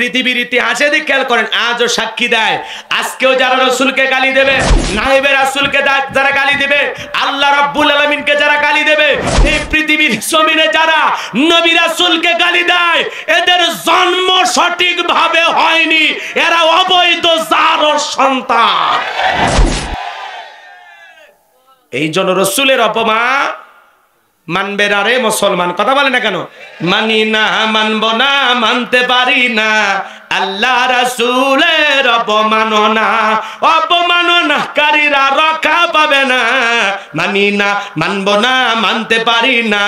পৃথিবীর ইতিহাসে দিক খেয়াল করেন, আজও সাক্ষী দেয়, আজকেও যারা রাসূলকে গালি দেবে, নায়েবে রাসূলকে যারা গালি দেবে, আল্লাহ রাব্বুল আলামিনকে যারা গালি দেবে, এই পৃথিবীর জমিনে যারা নবী রাসূলকে গালি দেয়, এদের জন্ম সঠিকভাবে হয়নি, এরা অবৈধ জারর সন্তান। এই জন্য রাসূলের অপমান মানবে না রে মুসলমান, কথা বলে না কেন? মানি না, মানব না, মানতে পারি না, আল্লাহ রাসূলের অপমাননা, অপমাননাকারীরা রক্ষা পাবে না। মানি না, মানব না, মানতে পারি না,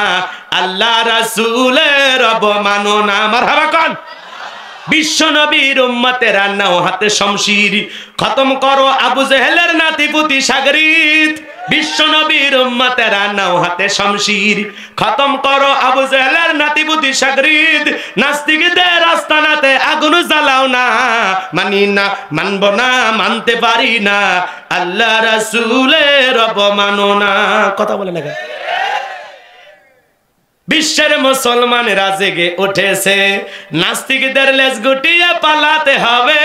আল্লাহ রাসূলের অপমাননা। মারহাবা কোন বিশ্ব নবীর উম্মতেরা নাও হাতে শমশির, খতম করো আবু জেহেলের নাতিপুতি সাগরিদ। বিশ্ব নবীর উম্মতেরা নাও হাতে শমশির, খতম করো আবু জেহেলের নাতিপুতি সাগরিদ। নাস্তিকদের আস্তানাতে আগুন জ্বালাও না, মানি না, মানব না, মানতে পারি না, আল্লাহ রাসূলের অপমাননা। কথা বলে না কেন? বিশ্বের মুসলমানেরা জেগে উঠেছে, নাস্তিকদের লেজ গুটিয়ে পালাতে হবে।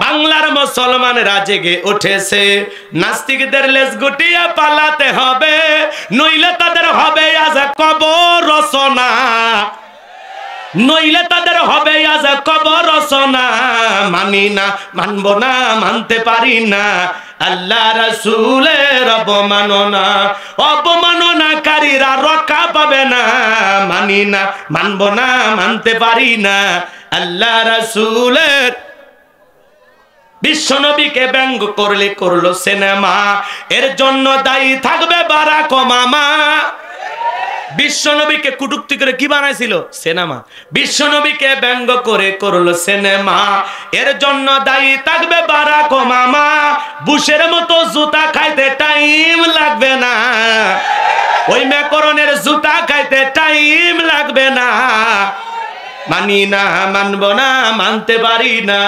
বাংলার মুসলমানেরা জেগে উঠেছে, নাস্তিকদের লেজ গুটিয়ে পালাতে হবে, নইলে তাদের হবে আজ কবর রচনা, নইলে তাদের হবে আজ কবর রচনা। মানি না, মানব না, মানতে পারি না, আল্লাহ রাসূলের অপমাননা, অপমাননাকারীরা রক্ষা পাবে না। মানি না, মানব না, মানতে পারি না, আল্লাহ রাসূলের। বিশ্ব নবীকে ব্যঙ্গ করলে করলো সিনেমা, এর জন্য দায়ী থাকবে বারাক ওবামা। বিশ্ব নবীকে কটূক্তি করে কি বানাইছিল? সিনেমা। বিশ্ব নবীকে ব্যঙ্গ করে করলো সিনেমা, এর জন্য দায়ী থাকবে বারাক ওবামা। বুশের মতো জুতা খাইতে টাইম লাগবে না, ওই ম্যাকরনের জুতা খাইতে টাইম লাগবে না। মানি না, মানব না, মানতে পারি না,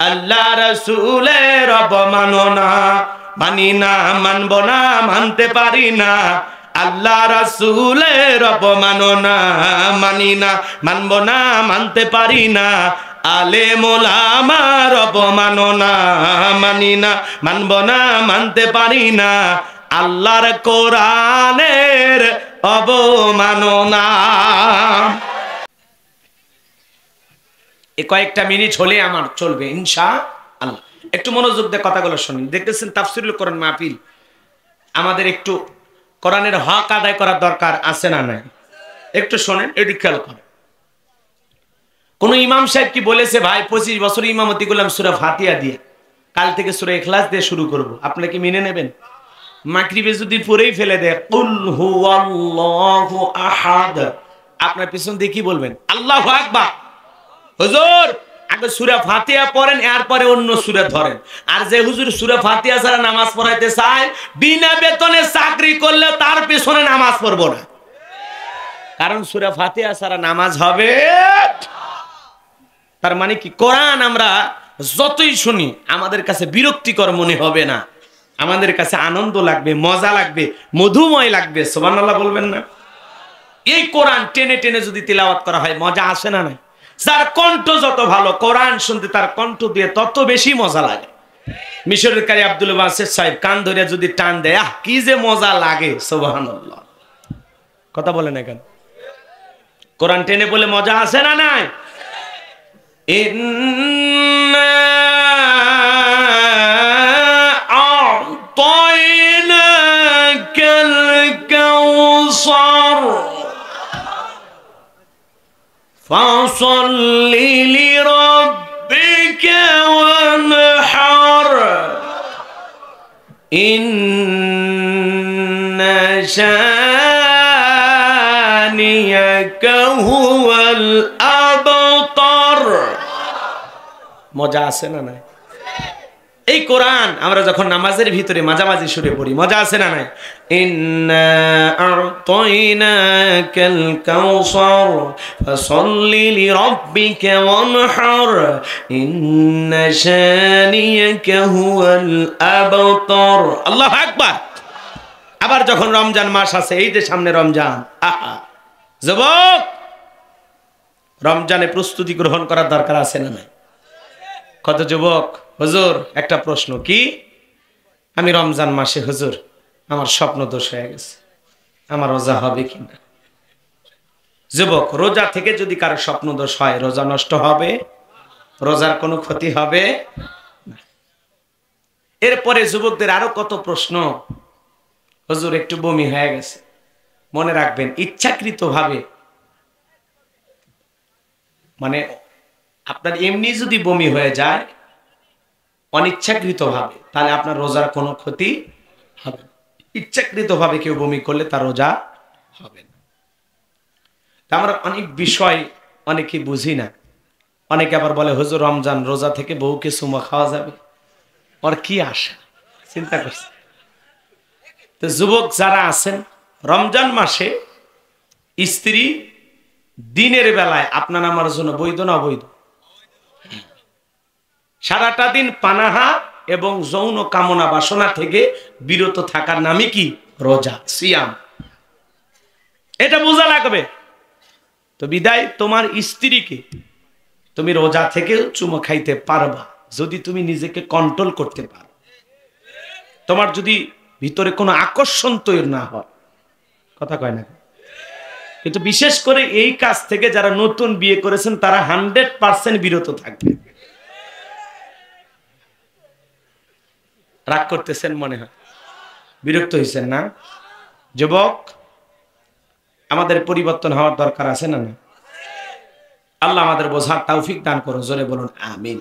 আল্লাহ রাসূলের অপমাননা। মানি না, মানব না, মানতে পারি না, আল্লাহ রাসূলের অপমাননা। মানি না, মানব না, মানতে পারি না, আলেম ওলামার অপমাননা। মানি না, মানব না, মানতে পারি না, আল্লাহর কোরআনের অবমাননা। এই কয়েকটা মিনিট হলে আমার চলবে ইনশাআল্লাহ। একটু মনোযোগ দিয়ে কথাগুলো শুনুন। দেখতেছেন তাফসীরুল কোরআন মাহফিল, আমাদের একটু কোরআনের হক আদায় করার দরকার আছে না নাই? একটু শোনেন, এটি খেয়াল করেন। কোন ইমাম সাহেব কি বলেছে, ভাই 25 বছর ইমামতি করলাম সূরা ফাতিহা দিয়ে, কাল থেকে সূরা ইখলাস দিয়ে শুরু করব, আপনি কি মেনে নেবেন? মাগরিবে যদি পড়েই ফেলে দেয় কুল হুয়াল্লাহু আহাদ, আপনার পিছন দিয়ে কি বলবেন? আল্লাহু আকবার। হুজুর আগে সূরা ফাতিহা পড়েন, এরপরে অন্য সূরা ধরেন। আর যে হুজুর সূরা ফাতিহা ছাড়া নামাজ পড়াইতে চায়, বিনা বেতনে চাকরি করলে তার পিছনে নামাজ পড়বো না, কারণ সূরা ফাতিহা ছাড়া নামাজ হবে। তার মানে কি, কোরআন আমরা যতই শুনি আমাদের কাছে বিরক্তিকর মনে হবে না, আমাদের কাছে আনন্দ লাগবে, মজা লাগবে, মধুময় লাগবে। সুবহানাল্লাহ বলবেন না? এই কোরআন টেনে টেনে যদি তিলাওয়াত করা হয় মজা আসে না? নাই? যার কণ্ঠ যত ভালো, কোরআন শুনতে তার কণ্ঠ দিয়ে তত বেশি মজা লাগে। মিশরের কারি আব্দুল বাসিত সাহেব কান ধরে যদি টান দেয়, আহ কি যে মজা লাগে। সুবহানাল্লাহ। কথা বলে না কেন? কোরআন টেনে বলে মজা আসে না? নাই? ইন্না আ'তাইনাকাল কাউসার ফাসাল্লি লিরাব্বিকা ওয়ানহার ইন্না শানিয়াকা হুয়াল আবতার। মজা আছে না নাই? এই কোরআন আমরা যখন নামাজের ভিতরে মাঝামাঝি সুরে পড়ি, মজা আছে না নাই? ইন্না আ'তাইনাকাল কাউসার ফাসাল্লি লিরাব্বিকা ওয়ানহার ইন্না শানিয়াকা হুয়াল আবতার। আল্লাহু আকবার। আবার যখন রমজান মাস আছে, এই যে সামনে রমজান, আহা যুবক রমজানে প্রস্তুতি গ্রহণ করার দরকার আছে না নাই? কত যুবক, হুজুর একটা প্রশ্ন, কি আমি রমজান মাসে হুজুর আমার স্বপ্ন দোষ হয়ে গেছে, আমার রোজা হবে কিনা? যুবক, রোজা থেকে যদি কারো স্বপ্ন দোষ হয়, রোজা নষ্ট হবে? রোজার কোনো ক্ষতি হবে না। এরপরে যুবকদের আরো কত প্রশ্ন, হুজুর একটু বমি হয়ে গেছে। মনে রাখবেন, ইচ্ছাকৃতভাবে, মানে আপনার এমনি যদি বমি হয়ে যায় অনিচ্ছাকৃতভাবে, তাহলে আপনার রোজার কোনো ক্ষতি হবে না। ইচ্ছাকৃতভাবে কেউ বমি করলে তার রোজা হবে না। আমরা অনেক বিষয় অনেকে বুঝি না। অনেকে আবার বলে হুজুর রমজান রোজা থেকে বউকে চুমা খাওয়া যাবে, ওর কি আশা, চিন্তা করছে। তো যুবক যারা আছেন, রমজান মাসে স্ত্রী দিনের বেলায় আপনার আমার জন্য বৈধ না অবৈধ? সারাটা দিন পানাহা এবং যৌন কামনা বাসনা থেকে বিরত থাকার নামই কি? রোজা, সিয়াম। এটা বোঝা লাগবে। তো বিদায় তোমার স্ত্রীকে তুমি রোজা থেকে চুমো খাইতে পারবা যদি তুমি নিজেকে কন্ট্রোল করতে পারো। তোমার যদি ভিতরে কোনো আকর্ষণ তৈরি না হয়, কথা কয় না। কিন্তু বিশেষ করে এই কাজ থেকে যারা নতুন বিয়ে করেছেন তারা 100% বিরত থাকবে। রাগ করতেছেন মনে হয়, বিরক্ত হয়েছেন না? যুবক, আমাদের পরিবর্তন হওয়ার দরকার আছে না? আল্লাহ আমাদের বোঝার তৌফিক দান করুন, জোরে বলুন আমিন।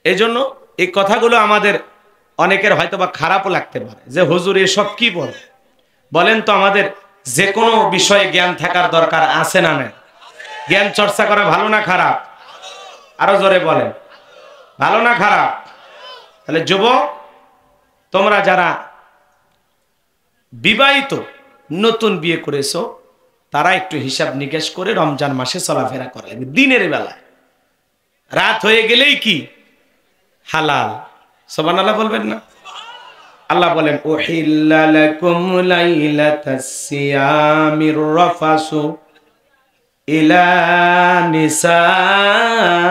এই জন্য এই কথাগুলো আমাদের অনেকের হয়তোবা খারাপও লাগতে পারে যে হুজুর এসব কি বলেন তো। আমাদের যে কোনো বিষয়ে জ্ঞান থাকার দরকার আছে না? না, জ্ঞান চর্চা করা ভালো না খারাপ? আরো জোরে বলেন, ভালো না খারাপ? তাহলে যুবক, তোমরা যারা বিবাহিত নতুন বিয়ে করেছো তারা একটু হিসাব নিকেশ করে রমজান মাসে চলাফেরা করা লাগবে। দিনের বেলায় রাত হয়ে গেলেই কি হালাল? সুবহানাল্লাহ বলবেন না? আল্লাহ বলেন উহিল্লা লাকুম লাইলাতাস সিয়ামির রাফাসু ইলা নিসাইকুম।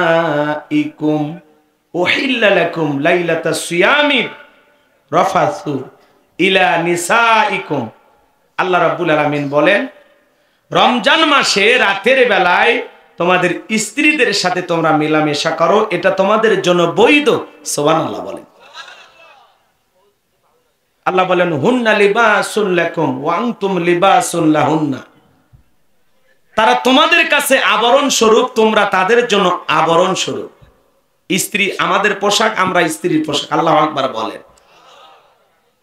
উহিল্লা লাকুম লাইলাতাস সিয়ামির রাফাসু ইলা নিসাইকুম। আল্লাহ রাব্বুল আলামিন বলেন রমজান মাসে রাতের বেলায় তোমাদের স্ত্রীদের সাথে তোমরা মেলামেশা করো, এটা তোমাদের জন্য বৈধ। সুবহানাল্লাহ বলেন। আল্লাহ বলেন হুন্না লিবাসুল লাকুম ওয়া আনতুম লিবাসুল লাহুন্না। তারা তোমাদের কাছে আবরণ স্বরূপ, তোমরা তাদের জন্য আবরণ স্বরূপ। স্ত্রী আমাদের পোশাক, আমরা স্ত্রীর পোশাক। আল্লাহু আকবার বলেন।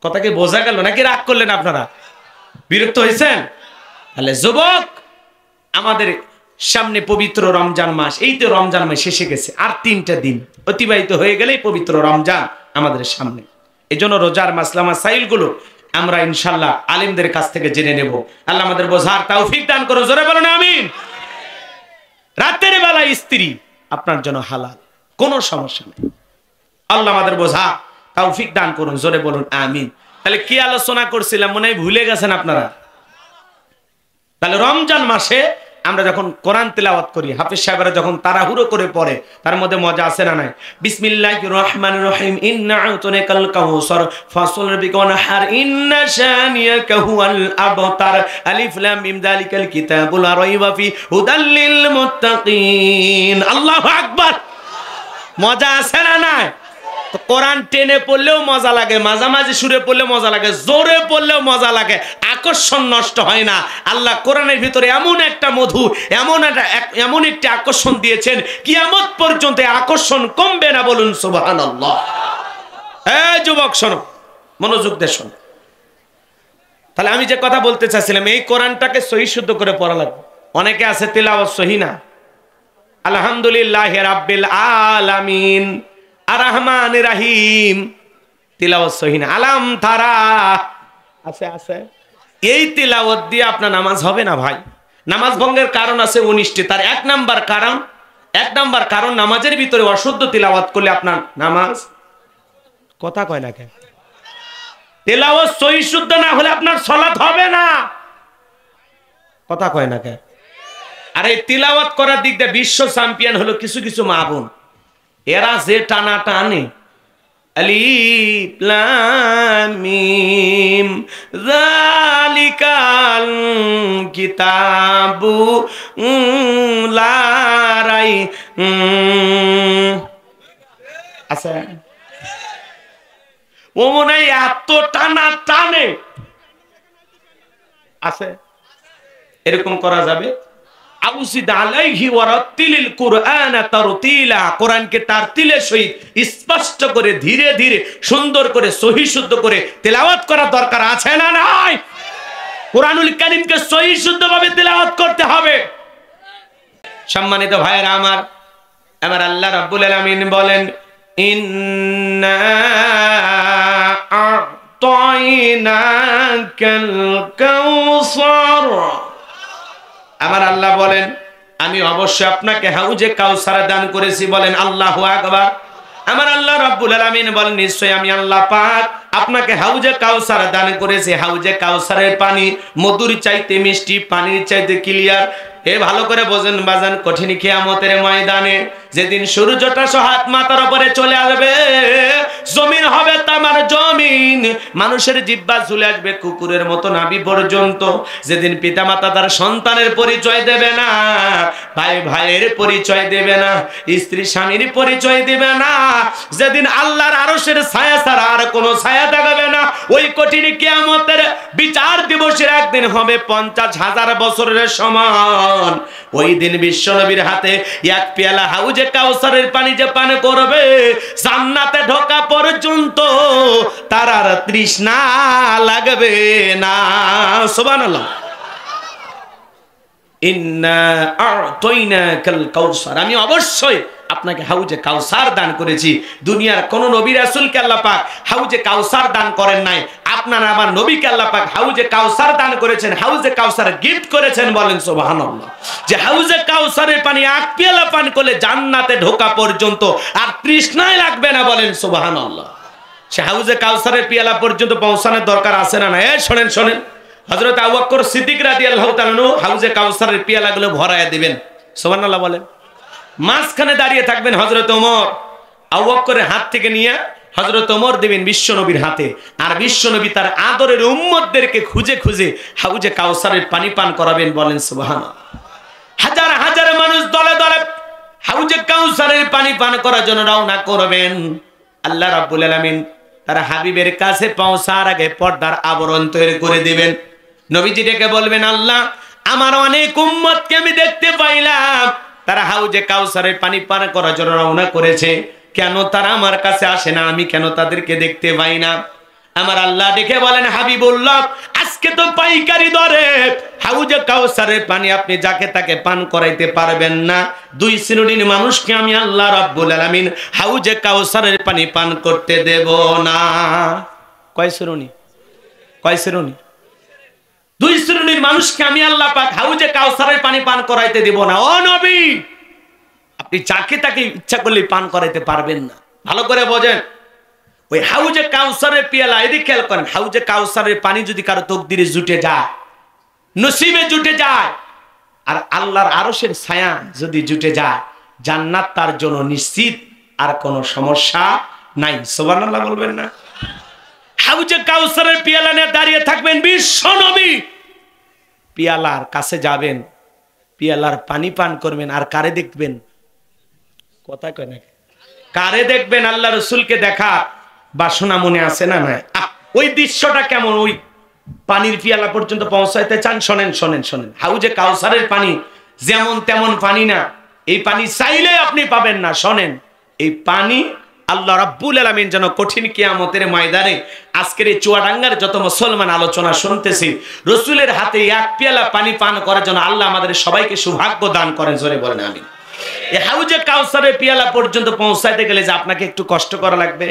কথা কি বোঝা গেল নাকি রাগ করলেন আপনারা? বিরক্ত হয়েছেন? তাহলে যুবক, আমাদের সামনে পবিত্র রমজান মাস। এই তো রমজান মাস শেষে গেছে, আর 3টা দিন অতিবাহিত হয়ে গেলেই পবিত্র রমজান আমাদের সামনে। এই জন্য রোজার মাসলা মাসাইল গুলো আমরা ইনশাল্লাহ আলিমদের কাছ থেকে জেনে নেব। আল্লাহ আমাদের বোঝার তৌফিক দান করো, জোরে বলুন আমিন। রাতের বেলা স্ত্রী আপনার জন্য হালাল, কোনো সমস্যা নেই। আল্লাহ আমাদের বোঝা তৌফিক দান করুন, জোরে বলুন আমিন। তাহলে কি আলোচনা করছিলাম মনে হয় ভুলে গেছেন আপনারা? তাহলে রমজান মাসে আমরা যখন কোরআন তেলাওয়াত করি, হাফেজ সাহেবরা যখন তাড়াহুড়ো করে পড়ে, তার মধ্যে মজা আছে না নাই? বিসমিল্লাহির রহমানির রহিম ইন্না আ'তানাকাল কাউসার ফাসল বিকানহার ইন্না শানিয়াকা হুয়াল আবতার আলিফ লাম মিম যালিকাল কিতাবুল লা রাইবা ফি হুদাল লিল মুত্তাকিন। আল্লাহু আকবার। মজা আছে না নাই? তো কোরআন টেনে পড়লেও মজা লাগে, মাঝামাঝি সুরে পড়লেও মজা লাগে, জোরে পড়লেও মজা লাগে, আকর্ষণ নষ্ট হয় না। আল্লাহ কোরআনের ভিতরে এমন একটা মধু, এমন একটি আকর্ষণ দিয়েছেন, কিয়ামত পর্যন্ত আকর্ষণ কমবে না। বলুন সুবহানাল্লাহ। এই যুবক শোনো, মনোযোগ দিয়ে শোনো। তাহলে আমি যে কথা বলতে চাচ্ছিলাম, এই কোরআনটাকে সহি শুদ্ধ করে পড়া লাগবে। অনেকে আছে তিলাওয়াত সহি না। আলহামদুলিল্লাহি রাব্বিল আলামিন আর রহমান রাহিম তিলাওয়াত সহি না। আলাম তারা আছে আছে, এই তিলাওয়াত দিয়ে আপনার নামাজ হবে না ভাই। নামাজ ভঙ্গের কারণ আছে 19টি। তার 1 নাম্বার কারণ নামাজের ভিতরে অশুদ্ধ তিলাওয়াত করলে আপনার নামাজ, কথা কয় না কেন? তিলাওয়াত সহি শুদ্ধ না হলে আপনার সালাত হবে না, কথা কয় না কেন? আর এই তিলাওয়াত করার দিক দিয়ে বিশ্ব চ্যাম্পিয়ন হলো কিছু কিছু মা বোন। এরা যে টানা টানে আলিফ লাম মিম যালিকাল কিতাবু লা রাই আচ্ছা ও মনে হয় এত টানা টানে আছে, এরকম করা যাবে? আউসিদ আলাইহি ওয়া রাত্তিলিল কুরআনা তারতিলা, কোরআনকে তারতিলের সহিত স্পষ্ট করে ধীরে ধীরে সুন্দর করে সহি শুদ্ধ করে তেলাওয়াত করা দরকার আছে না নাই? কোরআনুল কারীমকে সহি শুদ্ধভাবে তেলাওয়াত করতে হবে। সম্মানিত ভাইরা আমার, আমার আল্লাহ রাব্বুল আলামিন বলেন ইন্না আ'তাইনাকাল কাউসার, আমার আল্লাহ বলেন আমি অবশ্যই আপনাকে হাউজে কাউসার দান করেছি। বলেন আল্লাহু আকবার। আমার আল্লাহ রাব্বুল আলামিন বলেন নিশ্চয় আমি আল্লাহ পাক আপনাকে হাউজে কাউসার দান করেছি। হাউজে কাউসারের পানি মধুর চাইতে মিষ্টি, পানির চাইতে ক্লিয়ার। এ ভালো করে বোঝেন বাজান, কঠিন কিয়ামতের ময়দানে যেদিন সূর্যটা হাত মাথার উপরে চলে আসবে, জমিন হবে তামার জমিন, মানুষের জিহ্বা ঝুলে আসবে কুকুরের মতো নাভি পর্যন্ত। যেদিন পিতামাতা তার সন্তানের পরিচয় দেবে না, ভাই ভাইয়ের পরিচয় দেবে না, স্ত্রী স্বামীর পরিচয় দেবে না, যেদিন আল্লাহর আরশের ছায়া ছাড়া আর কোনো ছায়া দেখাবে না, ওই কঠিন কিয়ামতের বিচার দিবসের একদিন হবে 50,000 বছরের সমান। ওই দিন বিশ্ব নবীর হাতে এক পেয়ালা হাউজে কাউসারের পানি যে পান করবে, জান্নাতে ঢোকা পর্যন্ত তার আর তৃষ্ণা লাগবে না। সুবহানাল্লাহ। ইন্না আ'তাইনাকাল কাউসার, আমি অবশ্যই আপনাকে হাউজে কাউসার দান করেছি। দুনিয়ার কোন নবী রাসূলকে আল্লাহ পাক হাউজে কাউসার দান করেন নাই। আপনারা আমার নবীকে আল্লাহ পাক হাউজে কাউসার দান করেছেন, হাউজে কাউসার গিফট করেছেন। বলেন সুবহানাল্লাহ। যে হাউজে কাউসারের পানি এক পেয়ালা পান করলে জান্নাতে ঢোকা পর্যন্ত আর তৃষ্ণাই লাগবে না। বলেন সুবহানাল্লাহ। সে হাউজে কাউসারের পেয়ালা পর্যন্ত পৌঁছানোর দরকার আছে না? না। শোনেন শোনেন, হযরত আবু বকর সিদ্দিক রাদিয়াল্লাহু তাআলা আনহু হাউজে কাউসারের পেয়ালাগুলো ভরায়া দিবেন। সুবহানাল্লাহ বলেন। মাঝখানে দাঁড়িয়ে থাকবেন হযরত ওমর, আবু বকরের হাত থেকে নিয়ে হযরত ওমর দিবেন বিশ্ব নবীর হাতে, আর বিশ্ব নবী তার আদরের উম্মতদেরকে খুঁজে খুঁজে হাউজে কাউসারের পানি পান করাবেন। বলেন সুবহানাল্লাহ। হাজার হাজার মানুষ দলে দলে হাউজে কাউসারের পানি পান করার জন্য রওনা করবেন। আল্লাহ রাব্বুল আলামিন তার হাবিবের কাছে পৌঁছার আগে পর্দার আবরণ তৈরি করে দিবেন। নবীজি ডেকে বলবেন, আল্লাহ আমার অনেক উম্মতকে আমি দেখতে পাইলাম, তারা হাউজে কাউসারের পানি পান করার জন্য রওনা করেছে, কেন তারা আমার কাছে আসে না? আমি কেন তাদেরকে দেখতে পাই না? আমার আল্লাহ ডেকে বলেন, হাবিবুল্লাহ আজকে তো পাইকারি দরে হাউজে কাউসারের পানি আপনি যাকে তাকে পান করাইতে পারবেন না। দুই শ্রেণীর মানুষকে আমি আল্লাহ রাব্বুল আলামিন হাউজে কাউসারের পানি পান করতে দেব না। কয় শ্রেণী? কয় শ্রেণী? দুই শ্রেণীর মানুষকে আমি আল্লাহ পাক হাউজে কাউসারের পানি পান করাইতে দেব না। ও নবী, আপনি যাকে তাকে ইচ্ছা করলে পান করাইতে পারবেন না। ভালো করে বোঝেন, ওই হাউজে কাউসারের পেয়ালা, এদিকে খেয়াল করেন, হাউজে কাউসারের পানি যদি কারো তকদিরে জুটে যায়, নসিবে জুটে যায়, আর আল্লাহর আরশের ছায়া যদি জুটে যায়, জান্নাত তার জন্য নিশ্চিত, আর কোনো সমস্যা নাই। সুবহানাল্লাহ বলবেন না? হাউজে কাউসারের পেয়ালা নিয়ে দাঁড়িয়ে থাকবেন বিশ্ব নবী, পেয়ালার কাছে যাবেন, পেয়ালার পানি পান করবেন, আর কারে দেখবেন? কথা কয় না, কারে দেখবেন? আল্লাহ রাসূলকে দেখা বাসনা মনে আছে না? না। ওই দৃশ্যটা কেমন? ওই পানির পেয়ালা পর্যন্ত পৌঁছাইতে চান? শোনেন শোনেন শোনেন, হাউজে কাউসারের পানি যেমন তেমন পানি না, এই পানি চাইলে আপনি পাবেন না। শোনেন, এই পানি আল্লাহ রাব্বুল আলামিন যেন কঠিন কিয়ামতের ময়দানে আজকের এই চুয়াডাঙ্গার যত মুসলমান আলোচনা শুনতেছি, রাসূলের হাতে এক পেয়ালা পানি পান করার জন্য আল্লাহ আমাদের সবাইকে সৌভাগ্য দান করেন। জোরে বলেন আমিন। এই হাউজে কাউসারের পেয়ালা পর্যন্ত পৌঁছাইতে গেলে যে আপনাকে একটু কষ্ট করা লাগবে।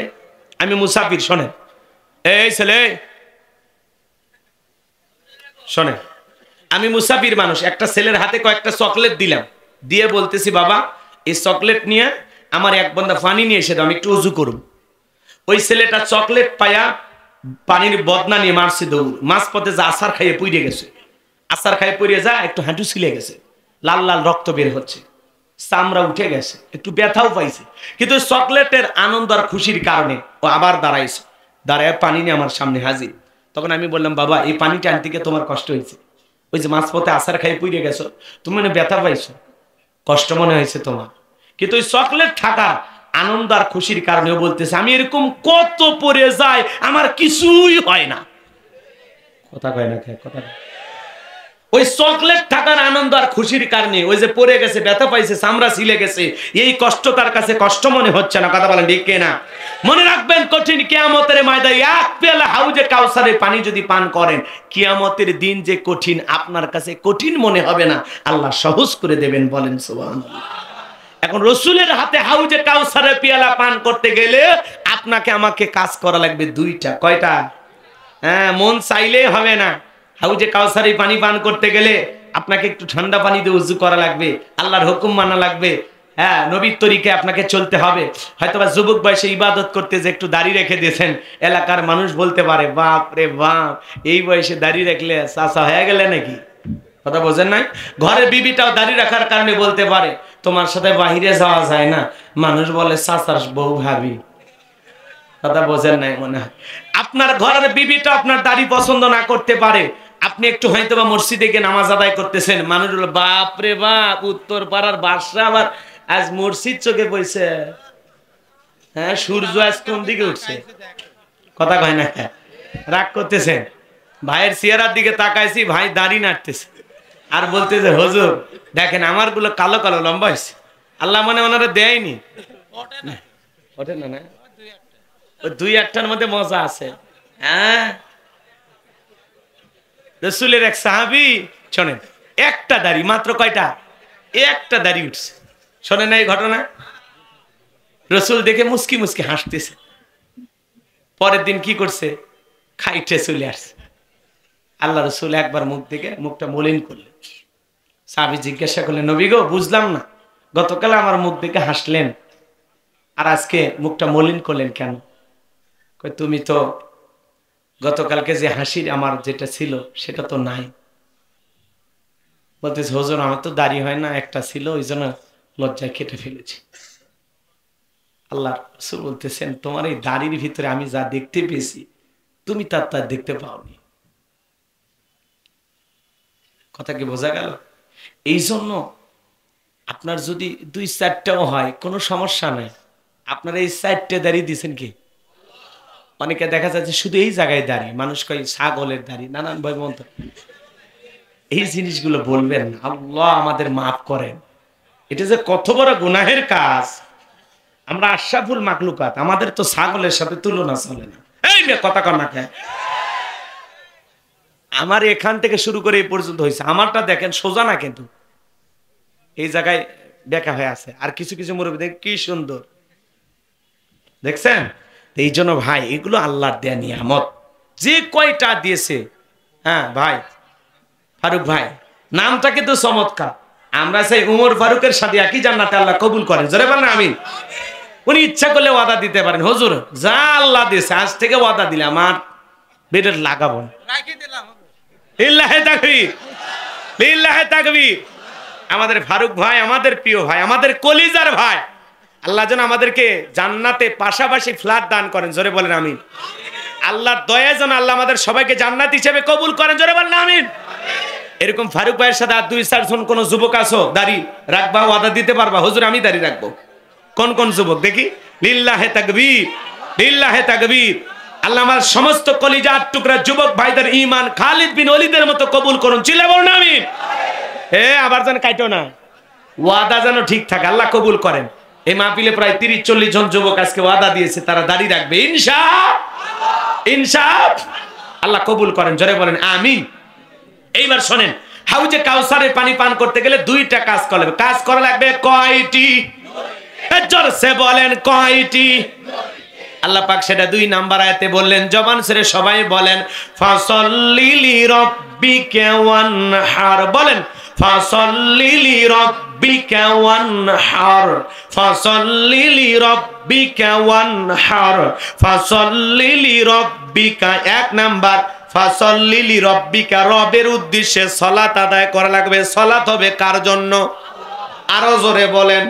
আমি মুসাফির, শোনেন, এই ছেলে শোনেন, আমি মুসাফির মানুষ। একটা ছেলের হাতে কয়েকটা চকলেট দিলাম, দিয়ে বলতেছি, বাবা এই চকলেট নিয়ে আমার এক বন্দা পানি নিয়ে এসে দাও, আমি একটু উজু করুন। ওই ছেলেটা চকলেট পায়া পানির বদনা নিয়ে মারছে দৌড়, মাঝপথে যা আসার খাইয়ে পুড়িয়ে গেছে, আসার খাইয়ে পুড়িয়ে যা একটু হাঁটু ছিলে গেছে। লাল লাল রক্ত বের হচ্ছে, চামড়া উঠে গেছে, একটু ব্যথাও পাইছে, কিন্তু চকলেটের আনন্দ আর খুশির কারণে ও আবার দাঁড়াইছে, দাঁড়ায় পানি নিয়ে আমার সামনে হাজির। তখন আমি বললাম, বাবা এই পানিটা আনতে গিয়ে তোমার কষ্ট হয়েছে, ওই যে মাঝপথে আছাড় খাই পুড়ে গেছো, তুমি মানে ব্যথা পাইছো, কষ্ট মনে হয়েছে তোমার, কিন্তু ওই চকলেট থাকার আনন্দ আর খুশির কারণে বলতেছে আমি এরকম কত পড়ে যাই আমার কিছুই হয় না। কথা কয় না, কথা ওই চকলেট থাকার আনন্দ আর খুশির কারণে ওই যে পড়ে গেছে, ব্যথা পাইছে, চামড়া ছিলে গেছে, এই কষ্ট তার কাছে কষ্ট মনে হচ্ছে না। কথা বলেন ঠিক কিনা? মনে রাখবেন, কঠিন কিয়ামতের ময়দানে এক পেয়ালা হাউজে কাউসারের পানি যদি পান করেন, কিয়ামতের দিন যে কঠিন আপনার কাছে কঠিন মনে হবে না, আল্লাহ সহজ করে দেবেন। বলেন সুবহানাল্লাহ। এখন রসুলের হাতে হাউজে কাউসারের পেয়ালা পান করতে গেলে আপনাকে আমাকে কাজ করা লাগবে দুইটা। কয়টা? হ্যাঁ, মন চাইলেই হবে না। হাউজে কাউসারি পানি পান করতে গেলে আপনাকে একটু ঠান্ডা পানি দিয়ে উযু করা লাগবে, আল্লাহর হুকুম মানা লাগবে, হ্যাঁ, নবীর তরিকায় আপনাকে চলতে হবে। হয়তোবা যুবক বয়সে ইবাদত করতে যে একটু দাড়ি রেখে দিয়েছেন, এলাকার মানুষ বলতে পারে, বাপ রে বাপ, এই বয়সে দাড়ি রাখলে চাচা হয়ে গেলে নাকি? কথা বোঝেন নাই? ঘরের বিবিটাও দাড়ি রাখার কারণে বলতে পারে, তোমার সাথে বাহিরে যাওয়া যায় না, মানুষ বলে চাচার বউ ভাবি। কথা বোঝেন নাই মনে হয়। আপনার ঘরের বিবিটা আপনার দাড়ি পছন্দ না করতে পারে, আপনি একটু হয়তো বা মসজিদে গিয়ে নামাজ আদায় করতেছেন, মানুষ বলে বাপ রে বাপ, উত্তর পাড়ার বাদশা আবার আজ মসজিদ চোখে পড়ছে, হ্যাঁ, সূর্য আজ কোন দিকে উঠছে। কথা কয় না, রাগ করতেছেন। ভাইয়ের চেহারার দিকে তাকাইছি, ভাই দাড়ি নাড়তেছে আর বলতেছে, হুজুর দেখেন আমার গুলো কালো কালো লম্বা হয়েছে, আল্লাহ মানে ওনারা দেয়নি। ওঠে না, না ওই দুই একটার মধ্যে মজা আছে। হ্যাঁ, রসুলের এক সাহাবী, শোনেন, একটা দাড়ি মাত্র, কয়টা? একটা দাড়ি উঠছে। শোনেন না এই ঘটনা? রসুল দেখে মুস্কি মুস্কি হাসতেছে। পরের দিন কি করছে? খাইটে চলে আসছে। আল্লাহ রসুল একবার মুখ দেখে মুখটা মলিন করলেন। সাহাবী জিজ্ঞাসা করলেন, নবী গো, বুঝলাম না, গতকাল আমার মুখ দেখে হাসলেন আর আজকে মুখটা মলিন করলেন কেন? কই, তুমি তো গতকালকে যে হাসির আমার যেটা ছিল সেটা তো নাই। বলতেছে, হুজুর আমার তো দাড়ি হয় না, একটা ছিল, ওই জন্য লজ্জায় কেটে ফেলেছি। আল্লাহ রাসূল বলতেছেন, তোমার এই দাড়ির ভিতরে আমি যা দেখতে পেয়েছি তুমি তা দেখতে পাওনি। কথা কি বোঝা গেল? এই জন্য আপনার যদি দুই চারটাও হয় কোনো সমস্যা নাই, আপনারা এই চারটে দাড়ি দিয়েছেন কি? অনেকে দেখা যাচ্ছে শুধু এই জায়গায় দাঁড়িয়ে, মানুষ কয় ছাগলের দাড়ি, নানান ভাই মন্ত্র, এই জিনিসগুলো বলবেন। আল্লাহ আমাদের মাফ করেন। এটা যে কত বড় গুনাহের কাজ। আমরা আশরাফুল মাখলুকাত, আমাদের তো ছাগলের সাথে তুলনা চলে না। এই মেয়ে কথা কর না কেন? আমার এখান থেকে শুরু করে এই পর্যন্ত হয়েছে, আমারটা দেখেন সোজা না, কিন্তু এই জায়গায় বেঁকা হয়ে আছে। আর কিছু কিছু মুরব্বি দেখ কি সুন্দর, দেখছেন? এই জন্য ভাই, এগুলো আল্লাহর দেয়া নিয়ামত, যে কয়টা দিয়েছে। হ্যাঁ ভাই, ফারুক ভাই নামটা কিন্তু চমৎকার। আমরা সেই উমর ফারুকের সাথে একই জান্নাতে আল্লাহ কবুল করেন, জোরে বলেন আমিন। উনি ইচ্ছা করলে ওয়াদা দিতে পারেন, হুজুর যা আল্লাহ দিয়েছে আজ থেকে ওয়াদা দিলে আমার বেডের লাগাবো। লিল্লাহি তাকবীর, লিল্লাহি তাকবীর। আমাদের ফারুক ভাই আমাদের প্রিয় ভাই, আমাদের কলিজার ভাই, আল্লাহ যেন আমাদেরকে জান্নাতে পাশাপাশি ফ্ল্যাট দান করেন, জোরে বলেন আমিন। আল্লাহর দয়া যেন আল্লাহ আমাদের সবাইকে জান্নাত হিসেবে কবুল করেন, জোরে বলেন আমিন। এরকম ফারুক ভাইয়ের সাথে আর দুই চারজন কোন যুবক আছো দাড়ি রাখবা, ওয়াদা দিতে পারবা, হুজুর আমি দাড়ি রাখবো? কোন কোন যুবক দেখি? লিল্লাহি তাকবীর, লিল্লাহি তাকবীর। আল্লাহ আমার সমস্ত কলিজার টুকরা যুবক ভাইদের ঈমান খালিদ বিন ওলীদের মতো কবুল করুন, চিল্লা বলুন আমিন। আবার যেন কাইটো না, ওয়াদা যেন ঠিক থাকে, আল্লাহ কবুল করেন। এই মাহফিলে প্রায় 30-40 জন যুবক আজকে ওয়াদা দিয়েছে তারা দাড়ি রাখবে, ইনশাআল্লাহ, ইনশাআল্লাহ। আল্লাহ কবুল করেন, জোরে বলেন আমিন। এইবার শোনেন, হাউজে কাউসারের পানি পান করতে গেলে দুইটা কাজ করা লাগবে। কাজ করা লাগবে কয়টি? জোরসে বলেন কয়টি? আল্লাহ পাক সেটা 2 নাম্বার আয়াতে বললেন, জবান ছেড়ে সবাই বলেন, ফাসাল্লি লিরাব্বিকা ওয়ানহার। বলেন, ফাসাল্লি লিরাব্বিকা ওয়ানহার, ফাসাল্লি লিরাব্বিকা ওয়ানহার, ফাসাল্লি লিরাব্বিকা। 1 নাম্বার ফাসল্লি লিরাব্বিকা, রবের উদ্দেশ্যে সালাত আদায় করা লাগবে। সালাত হবে কার জন্য? আরো জোরে বলেন,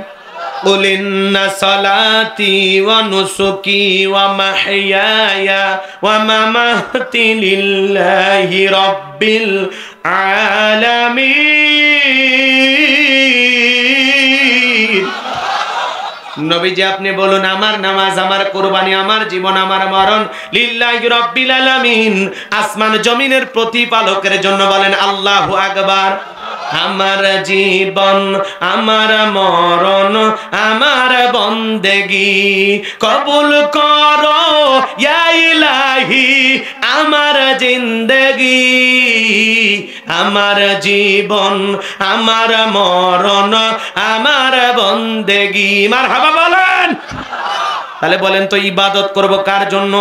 কুল ইন্না সালাতি ওয়া নুসুকি ওয়া মাহইয়ায়া ওয়া মামাতি লিল্লাহি রাব্বিল আলামিন। নবীজি আপনি বলুন, আমার নামাজ, আমার কুরবানি, আমার জীবন, আমার মরণ লিল্লাহি রাব্বিল আলামিন, আসমান জমিনের প্রতিপালকের জন্য। বলেন আল্লাহু আকবার। আমার জীবন, আমার মরণ, আমার বন্দেগি কবুল করো ইয়া ইলাহি, আমার জিন্দেগি, আমার জীবন, আমার মরণ, আমার বন্দেগি। মারহাবা বলেন। তাহলে বলেন তো ইবাদত করব কার জন্য?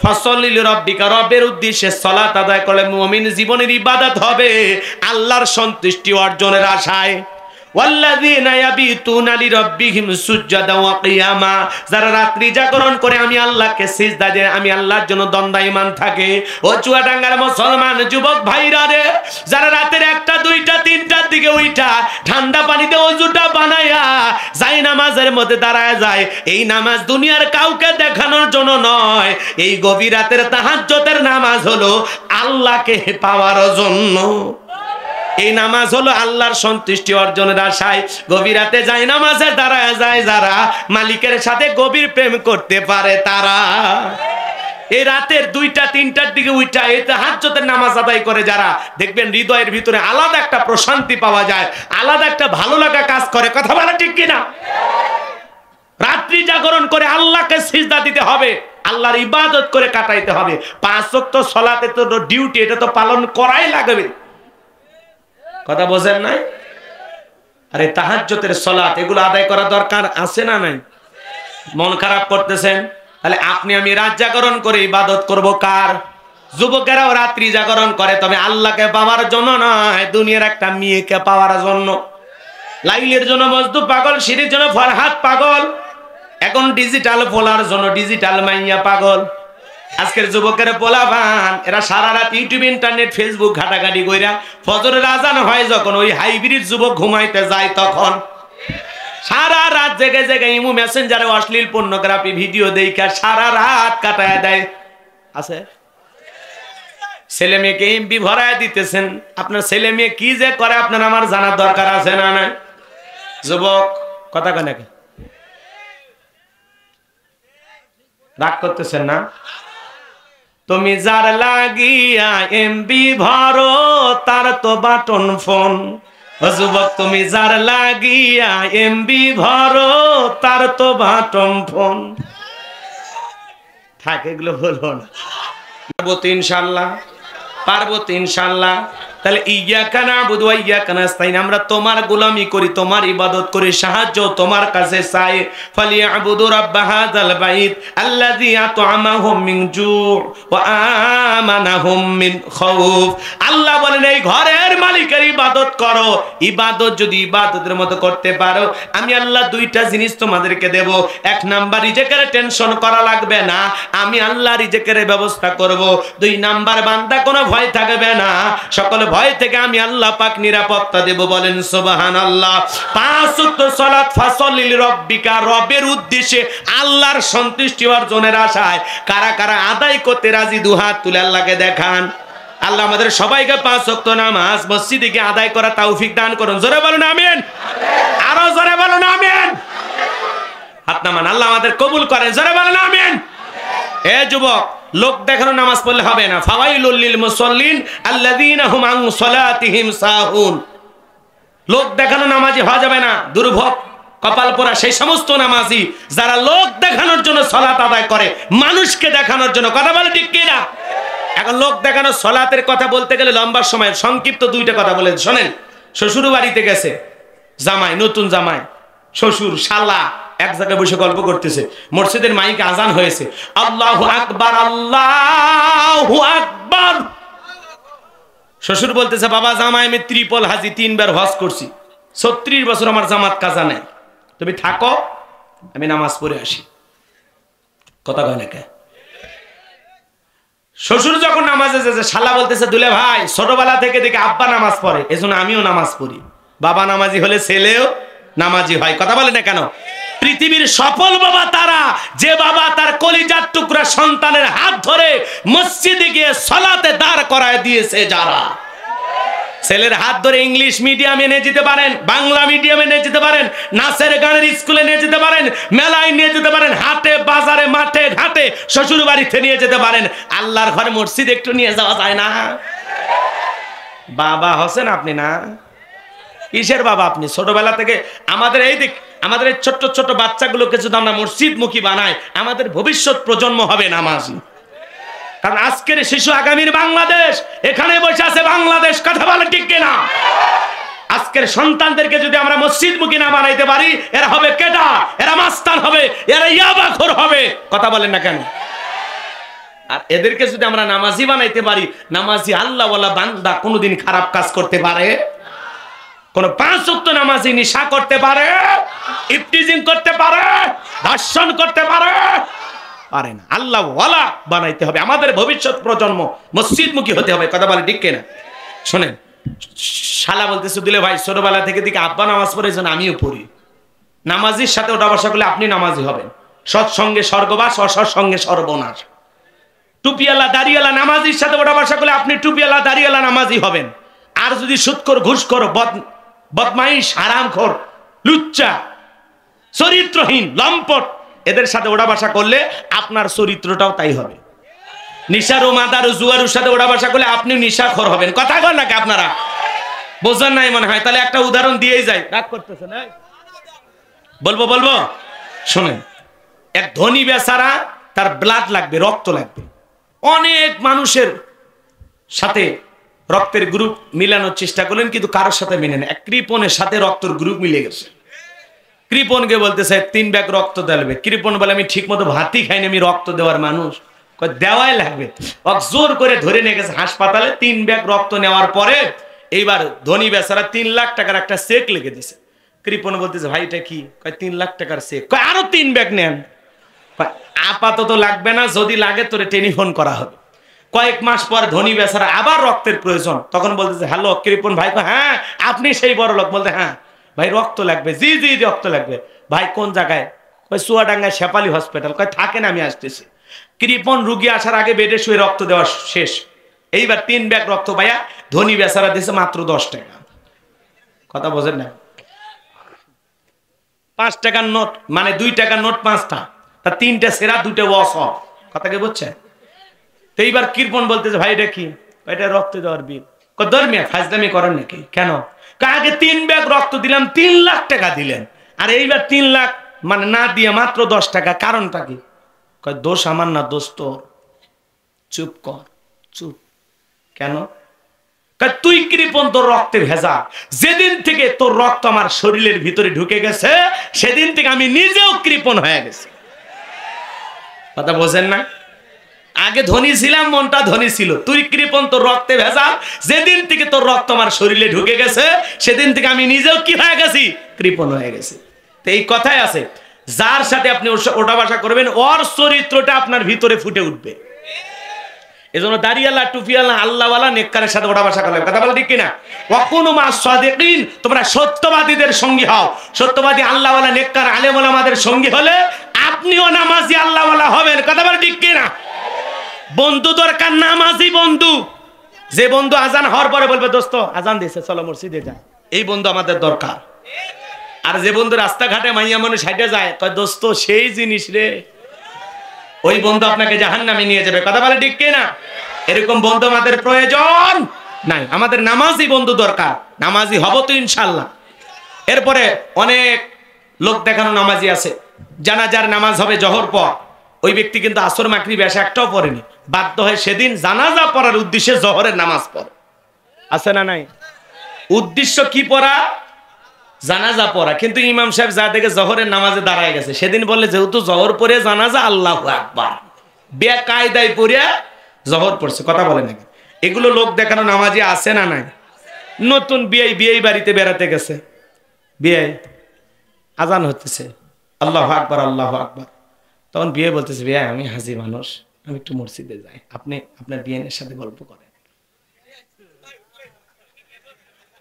ফাসল্লি লিরাব্বিকা, রবের উদ্দেশ্যে সালাত আদায় করলে মুমিন জীবনের ইবাদত হবে আল্লাহর সন্তুষ্টি অর্জনের আশায়। ওয়াল্লাযীনা ইয়াবিতুনা লিরাব্বিহিম সুজদান ওয়া কিয়ামা, যারা রাত্রি জাগরণ করে আমি আল্লাহকে সিজদা দেয়, আমি আল্লাহর জন্য দণ্ডায়মান থাকে। ও চুয়াডাঙ্গার মুসলমান যুবক ভাইরা রে, যারা রাতের 1টা 2টা 3টার দিকে উঠা ঠান্ডা পানিতে ওযুটা বানায়া যাই নামাজের মধ্যে দাঁড়ায় যায়, এই নামাজ দুনিয়ার কাউকে দেখানোর জন্য নয়। এই গভীর রাতের তাহাজ্জুদের নামাজ হলো আল্লাহকে পাওয়ার জন্য। এই নামাজ হলো আল্লাহর সন্তুষ্টি অর্জনের আশায় গভীর রাতে যায় নামাজে দাঁড়ায় যায় যারা, মালিকের সাথে গভীর প্রেম করতে পারে তারা। এই রাতের 2টা 3টার দিকে উঠা এই তাহাজ্জুদের নামাজ আদায় করে যারা, দেখবেন হৃদয়ের ভিতরে আলাদা একটা প্রশান্তি পাওয়া যায়, আলাদা একটা ভালো লাগা কাজ করে। কথা বলা ঠিক কিনা? রাত্রি জাগরণ করে আল্লাহকে সিজদা দিতে হবে, আল্লাহর ইবাদত করে কাটাইতে হবে। 5 ওয়াক্ত সালাতে তো ডিউটি, এটা তো পালন করাই লাগবে। কথা বোঝেন নাই? আরে তাহাজ্জুদের সালাত এগুলো আদায় করা দরকার আছে না নাই? মন খারাপ করতেছেন? তাহলে আপনি আমি রাত জাগরণ করে ইবাদত করব কার? যুবকেরাও রাত্রি জাগরণ করে, তবে আল্লাহকে পাওয়ার জন্য নয়, দুনিয়ার একটা মেয়েকে পাওয়ার জন্য। লাইলের জন্য মজদু পাগল, সিঁড়ির জন্য ফরহাদ পাগল, এখন ডিজিটাল ফোলার জন্য ডিজিটাল মাইয়া পাগল। আজকের যুবকের পোলাপান এরা সারা রাত ইউটিউব, ইন্টারনেট, ফেসবুক ঘাটাঘাটি কইরা ফজরের আজান হয় যখন, ওই হাইব্রিড যুবক ঘুমাইতে যায় তখন সারা রাত জেগে জেগে ইমো মেসেঞ্জারে অশ্লীল পর্নোগ্রাফি ভিডিও দেখা সারা রাত কাটায় দেয়। আছে ছেলে মেয়েকে এমপি ভরায় দিতেছেন। আপনার ছেলে মেয়ে কি যে করে আপনার আমার জানার দরকার আছে না নাই? যুবক কথা কেন রাগ করতেছেন না? তুমি যার লাগিয়া এমবি ভরো তার তো বাটন ফোন। যুবক তুমি যার লাগিয়া এমবি ভরো তার তো বাটন ফোন। থাক এগুলো বলবো না। পারবো তো ইনশাল্লাহ, পারবো তো ইনশাল্লাহ। তাহলে ইয়াকা না'বুদু ওয়া ইয়াকা নাস্তাইন, আমরা তোমার গোলামি করি, তোমার ইবাদত করি, সাহায্য তোমার কাছে চাই। ফালিয়া'বুদু রাব্ব হাযাল বাইত আল্লাযী আত'আমাহুম মিন জু' ওয়া আমানাহুম মিন খাউফ। আল্লাহ বলেন এই ঘরের মালিকের ইবাদত করো। ইবাদত যদি ইবাদতের মতো করতে পারো, আমি আল্লাহ 2টা জিনিস তোমাদেরকে দেব। 1 নাম্বার, রিজেকের টেনশন করা লাগবে না, আমি আল্লাহ রিজেকের ব্যবস্থা করব। 2 নাম্বার, বান্দা কোনো ভয় থাকবে না, সকল ভয় থেকে আমি আল্লাহ পাক নিরাপত্তা দেব। বলেন সুবহানাল্লাহ। 5 ওয়াক্ত সালাত ফাসল্লি লিরাব্বিকা, রবের উদ্দেশ্যে আল্লাহর সন্তুষ্টি অর্জনের আশায় কারা কারা আদায় করতে রাজি? 2 হাত তুলে আল্লাহকে দেখান। আল্লাহ আমাদের সবাইকে 5 ওয়াক্ত নামাজ মসজিদে গিয়ে আদায় করার তৌফিক দান করুন। জোরে বলুন আমিন। আরো জোরে বলুন আমিন। হাত নামান, আল্লাহ আমাদের কবুল করেন। জোরে বলুন আমিন। এ যুবক, লোক দেখানো নামাজ পড়লে হবে না। ফাওয়াইলুল লিল মুসাল্লিন আল্লাযীনা হুম আন সালাতিহিম সাহুন। লোক দেখানো নামাজি হওয়া যাবে না। দুর্ভোগ কপাল পোড়া সেই সমস্ত নামাজি যারা লোক দেখানোর জন্য সালাত আদায় করে, মানুষকে দেখানোর জন্য। কথা বলে ঠিক কি না? এখন লোক দেখানো সালাতের কথা বলতে গেলে লম্বা সময়, সংক্ষিপ্ত 2টা কথা বলে শোনেন। শ্বশুর বাড়িতে গেছে জামাই, নতুন জামাই, শ্বশুর শালা এক জায়গায় বসে গল্প করতেছে। মসজিদের মাইকে আজান হয়েছে, আল্লাহু আকবার, আল্লাহু আকবার। শ্বশুর বলতেছে, বাবা জামাই আমি ত্রিপল হাজি, 3 বার হজ করছি, 36 বছর আমার জামাত কাজা নেই, তুমি থাকো আমি নামাজ পড়ে আসি। কথা কয় না কে? শ্বশুর যখন নামাজে যাচ্ছে, শালা বলতেছে দুলে ভাই ছোটবেলা থেকে দেখে আব্বা নামাজ পড়ে, এজন্য আমিও নামাজ পড়ি। বাবা নামাজি হলে ছেলেও নামাজি হয়। কথা বলে না কেন? পৃথিবীর সফল বাবা তারা, যে বাবা তার কলিজার টুকরা সন্তানের হাত ধরে মসজিদে গিয়ে সালাতে দাঁড় করায় দিয়েছে। যারা ছেলের হাত ধরে ইংলিশ মিডিয়ামে নিয়ে যেতে পারেন, বাংলা মিডিয়ামে নিয়ে যেতে পারেন, নাচের গানের স্কুলে নিয়ে যেতে পারেন, মেলায় নিয়ে যেতে পারেন, হাটে বাজারে মাঠে ঘাটে শ্বশুর বাড়িতে নিয়ে যেতে পারেন, আল্লাহর ঘরে মসজিদ একটু নিয়ে যাওয়া যায় না? বাবা হচ্ছেন আপনি না? কিসের বাবা আপনি? ছোটবেলা থেকে আমাদের এই দিক, আমাদের এই ছোট্ট ছোট্ট বাচ্চাগুলোকে যদি আমরা মসজিদমুখী বানাই, আমাদের ভবিষ্যৎ প্রজন্ম হবে নামাজি। কারণ আজকের শিশু আগামীর বাংলাদেশ, এখানে বসে আছে বাংলাদেশ। কথা বলে ঠিক কিনা? আজকের সন্তানদেরকে যদি আমরা মসজিদমুখী না বানাইতে পারি, এরা হবে কেডা? এরা মাস্তান হবে, এরা ইয়াবাখোর হবে। কথা বলেন না কেন? আর এদেরকে যদি আমরা নামাজি বানাইতে পারি, নামাজি আল্লাহওয়ালা বান্দা কোনোদিন খারাপ কাজ করতে পারে? কোন 5 ওয়াক্ত নামাজি নেশা করতে পারে? ইফটিজিং করতে পারে? ধর্ষণ করতে পারে? পারে না। আল্লাহ ওয়ালা বানাইতে হবে। আমাদের ভবিষ্যৎ প্রজন্ম মসজিদমুখী হতে হবে। কথা বলে ঠিক কিনা? শোনেন, শালা বলতেছে দিলে ভাই ছোটবেলা থেকে দিকে আব্বা নামাজ পড়ে, যেন আমিও পড়ি। নামাজির সাথে ওটা বসা করলে আপনি নামাজি হবেন। সৎসঙ্গে স্বর্গবাস, অসৎসঙ্গে সর্বনাশ। টুপিওয়ালা দাড়িওয়ালা নামাজির সাথে ওটা বসা করলে আপনি টুপিওয়ালা দাড়িওয়ালা নামাজি হবেন। আর যদি সুদখোর, ঘুষখোর, বদমাইশ, হারামখোর, লুচ্চা, চরিত্রহীন, লম্পট এদের সাথে ওড়া বসা করলে আপনার চরিত্রটাও তাই হবে। নিশার ও মাদার ও জুয়ারুর সাথে ওড়া বসা করলে আপনি নিশাখোর হবেন। কথা কন নাকি আপনারা? বোঝেন নাই মনে হয়? তাহলে একটা উদাহরণ দিয়েই যায়। রাগ করতেছেন? বলবো শোনেন, এক ধনী বেচারা, তার ব্লাড লাগবে, রক্ত লাগবে। অনেক মানুষের সাথে রক্তের গ্রুপ মিলানোর চেষ্টা করলেন, কিন্তু কারোর সাথে মিলে না। এক কৃপণের সাথে রক্তের গ্রুপ মিলে গেছে। কৃপণকে বলতেছে 3 ব্যাগ রক্ত দেবে। কৃপণ বলে আমি ঠিক মতো ভাতই খাইনি, আমি রক্ত দেওয়ার মানুষ। দেওয়াই লাগবে। জোর করে ধরে নিয়ে গেছে হাসপাতালে। 3 ব্যাগ রক্ত নেওয়ার পরে এইবার ধনী বেচারা 3 লাখ টাকার একটা চেক লিখে দিছে। কৃপণ বলতেছে ভাই এটা কি? 3 লাখ টাকার চেক। আরো 3 ব্যাগ নেন। আপাতত লাগবে না, যদি লাগে তোরে টেলিফোন করা হবে। কয়েক মাস পর ধনী বেচারা আবার রক্তের প্রয়োজন। তখন বলতেছে হ্যালো কৃপণ ভাই। হ্যাঁ আপনি সেই বড় লোক? বলতে হ্যাঁ ভাই রক্ত লাগবে। জি রক্ত লাগবে। ভাই কোন জায়গায়? চুয়াডাঙ্গায় শেফালি হসপিটাল। থাকেন, আমি আসতেছি। কৃপণ রুগী আসার আগে বেডে শুয়ে রক্ত দেওয়া শেষ। এইবার 3 ব্যাগ রক্ত পাইয়া ধনী বেচারা দিয়েছে মাত্র 10 টাকা। কথা বোঝেন না? 5 টাকার নোট মানে 2 টাকার নোট 5টা, তা 3টা সেরা 2টা ওয়াশ অফ। কথা কি বুঝছেন? তো এইবার কৃপণ বলতেছে ভাই এটা কি? এটা রক্ত দেওয়ার বিল। ধর্মিয়া ফাজলামি করেন নাকি? কেন? আগে 3 ব্যাগ রক্ত দিলাম, 3 লাখ টাকা দিলেন, আর এইবার 3 লাখ মানে না দিয়ে মাত্র 10 টাকা। কারণটা কি? দোষ আমার না, দোষ তোর। চুপ কর, চুপ। কেন? তুই কৃপণ, তোর রক্তে ভেজা। যেদিন থেকে তোর রক্ত আমার শরীরের ভিতরে ঢুকে গেছে, সেদিন থেকে আমি নিজেও কৃপণ হয়ে গেছি। কথা বোঝেন না? আগে ধনী ছিলাম, মনটা ধনী ছিল। তুই কৃপণ, তোর রক্তে ভেজা। যেদিন থেকে তোর রক্ত আমার শরীরে ঢুকে গেছে, সেদিন থেকে আমি নিজেও কি হয়ে গেছি? কৃপণ হয়ে গেছি। তো এই কথাই আছে, যার সাথে আপনি ওঠা বসা করবেন, ওর চরিত্রটা আপনার ভিতরে ফুটে উঠবে। এজন্য দাড়িওয়ালা, টুপিওয়ালা, আল্লাহওয়ালা, নেককারের সাথে ওঠা বসা করবে। কথা বলে ঠিক কিনা? ওয়াকুনু মাস সাদিকিন, তোমরা সত্যবাদীদের সঙ্গী হও। সত্যবাদী, আল্লাহওয়ালা, নেককার, আলেম ওলামাদের সঙ্গী হলে আপনিও নামাজি আল্লাহওয়ালা হবেন। কথা বলে ঠিক কিনা? বন্ধু দরকার, নামাজি বন্ধু। যে বন্ধু আজান হওয়ার পরে বলবে দোস্ত আজান দিয়েছে চলো মসজিদে যাই, এই বন্ধু আমাদের দরকার। আর যে বন্ধু রাস্তাঘাটে মাইয়া মানুষ হাইটে যায়, কয় দোস্ত সেই জিনিস রে, ওই বন্ধু আপনাকে জাহান্নামে নিয়ে যাবে। কথা বলে ঠিক কিনা? এরকম বন্ধু আমাদের প্রয়োজন নাই। আমাদের নামাজি বন্ধু দরকার। নামাজি হব তো ইনশাল্লাহ। এরপরে অনেক লোক দেখানো নামাজি আছে। জানাজার নামাজ হবে জোহর পর, ওই ব্যক্তি কিন্তু আসর মাগরিব এশা একটাও পড়েনি। বাধ্য হয়ে সেদিন জানাজা পড়ার উদ্দেশ্যে জোহরের নামাজ পড়ে। আছে না নাই? উদ্দেশ্য কি পড়া? জানাজা পড়া। কিন্তু ইমাম সাহেব যা দেখে জোহরের নামাজে দাঁড়ায় গেছে, সেদিন বললে যেহেতু জোহর পড়ে জানাজা, আল্লাহু আকবার, বেকায়দায় পড়ে জোহর পড়ছে। কথা বলে নাকি? এগুলো লোক দেখানো নামাজি আছে না নাই? নতুন বিয়ে বাড়িতে বেড়াতে গেছে, বিয়ে আজান হতেছে, আল্লাহু আকবার আল্লাহু আকবার। তখন বিয়ে বলতেছে বিয়ে আমি হাজি মানুষ, আমি একটু মসজিদে যাই, আপনি আপনার বিয়েনের সাথে গল্প করেন,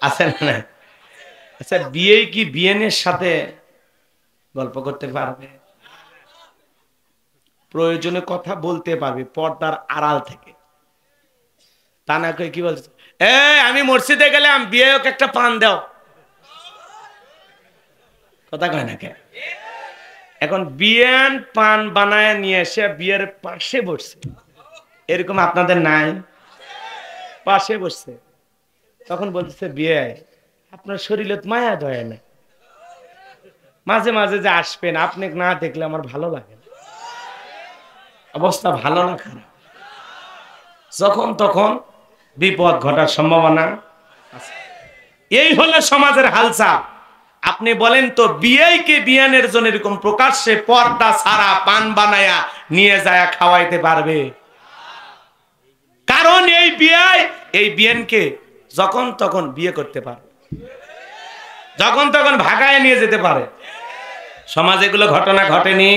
আছেন না? আচ্ছা, বিয়ে কি বিয়েনের সাথে গল্প করতে পারবে? প্রয়োজনে কথা বলতে পারবে পর্দার আড়াল থেকে। তা না কই কি বলছে, আমি মসজিদে গেলাম, বিয়ে ওকে একটা পান দাও, কথা কয় না কে? এখন বিয়ান পান বানায় নিয়ে এসে বিয়ের পাশে বসছে, এরকম আপনাদের নাই? পাশে বসছে, তখন বলতেছে বিয়ে আপনার শরীরে মায়া দয়া না, মাঝে মাঝে যে আসবেন, আপনি না দেখলে আমার ভালো লাগে না। অবস্থা ভালো না খারাপ? যখন তখন বিপদ ঘটার সম্ভাবনা আছে। এই হলো সমাজের হালচাল। আপনি বলেন তো, বিয়েকে বিয়ানের জন্য এরকম প্রকাশ্যে পর্দা ছাড়া পান বানায়া নিয়ে যায় খাওয়াইতে পারবে? কারণ এই বিয়ানকে যখন তখন বিয়ে করতে পারে, যখন তখন ভাগায় নিয়ে যেতে পারে। সমাজে এগুলো ঘটনা ঘটেনি?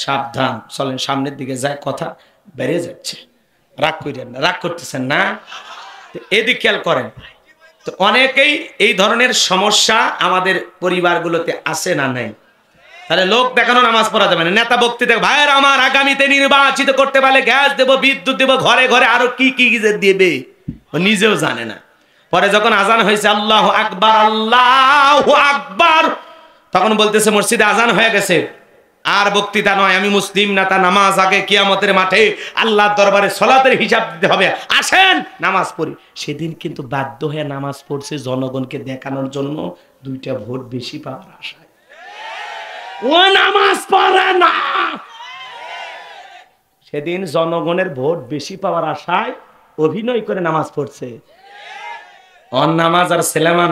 সাবধান, চলেন সামনের দিকে যায়, কথা বেড়ে যাচ্ছে। রাগ করেন না, রাগ করতেছেন না? এদিক খেয়াল করেন তো, অনেকেই এই ধরনের সমস্যা আমাদের পরিবারগুলোতে আছে না নাই? তাহলে লোক দেখানো নামাজ পড়া যাবে না, নেতা বক্তৃতা, ভাইয়ের আমার আগামীতে নির্বাচিত করতে পারলে গ্যাস দেবো, বিদ্যুৎ দেবো, ঘরে ঘরে আরো কি কি যে দেবে ও নিজেও জানে না। পরে যখন আজান হয়েছে আল্লাহু আকবার, আল্লাহু আকবার, তখন বলতেছে মসজিদে আজান হয়ে গেছে, আর বক্তৃতা নয়, আমি মুসলিম নেতা, নামাজ আগে, কিয়ামতের মাঠে আল্লাহর দরবারে সলাতের হিসাব দিতে হবে, আসেন নামাজ পড়ি। সেদিন কিন্তু বাধ্য হয়ে নামাজ পড়ছে জনগণকে দেখানোর জন্য, 2টা ভোট বেশি পাওয়ার আশায়। ও নামাজ পড়ে না, সেদিন জনগণের ভোট বেশি পাওয়ার আশায় অভিনয় করে নামাজ পড়ছে। অন নামাজ আর সেলেমান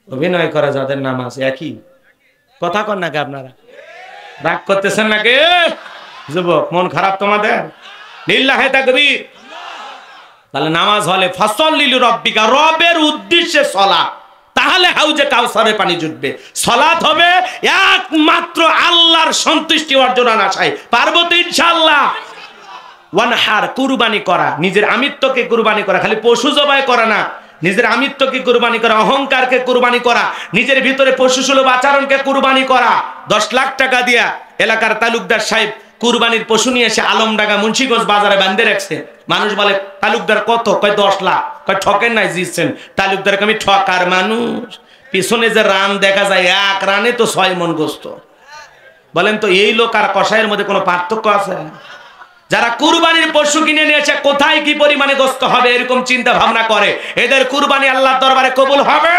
অভিনয় করে যাদের নামাজ একই, কথা কন নাকি আপনারা? রাগ করতেছেন নাকি যুবক? মন খারাপ তোমাদের? লিল্লাহে তাকবীর। তাহলে নামাজ হলে ফাসাল্লি লিরাব্বিকা, রবের উদ্দেশ্যে সালাত, তাহলে হাউজে কাউসারে পানি জুটবে। সালাত হবে একমাত্র আল্লাহর সন্তুষ্টি অর্জনের আশায়। পারবো তো ইনশাআল্লাহ? ওয়ানহার, কুরবানি করা, নিজের আমিত্বকে কুরবানি করা, খালি পশু জবাই করা না, নিজের আমিত্বকে কুরবানি করা, অহংকারকে কুরবানি করা, নিজের ভিতরে পশুসুলভ আচরণকে কুরবানি করা। 10 লাখ টাকা দিয়া এলাকার তালুকদার সাহেব কুরবানির পশু নিয়ে এসে আলমডাঙ্গা মুন্সিগঞ্জ বাজারে বাঁধে রাখছে। মানুষ বলে তালুকদার কত? কয় 10 লাখ। কয় ঠকেন নাই, জিতছেন। তালুকদারকে আমি ঠকার মানুষ? পিছনে যে রান দেখা যায়, 1 রানে তো 6 মন গোস্ত। বলেন তো এই লোক আর কসাইয়ের মধ্যে কোনো পার্থক্য আছে? যারা কুরবানির পশু কিনে নিয়েছে, কোথায় কি পরিমাণে গোস্ত হবে এরকম চিন্তা ভাবনা করে, এদের কুরবানি আল্লাহর দরবারে কবুল হবে?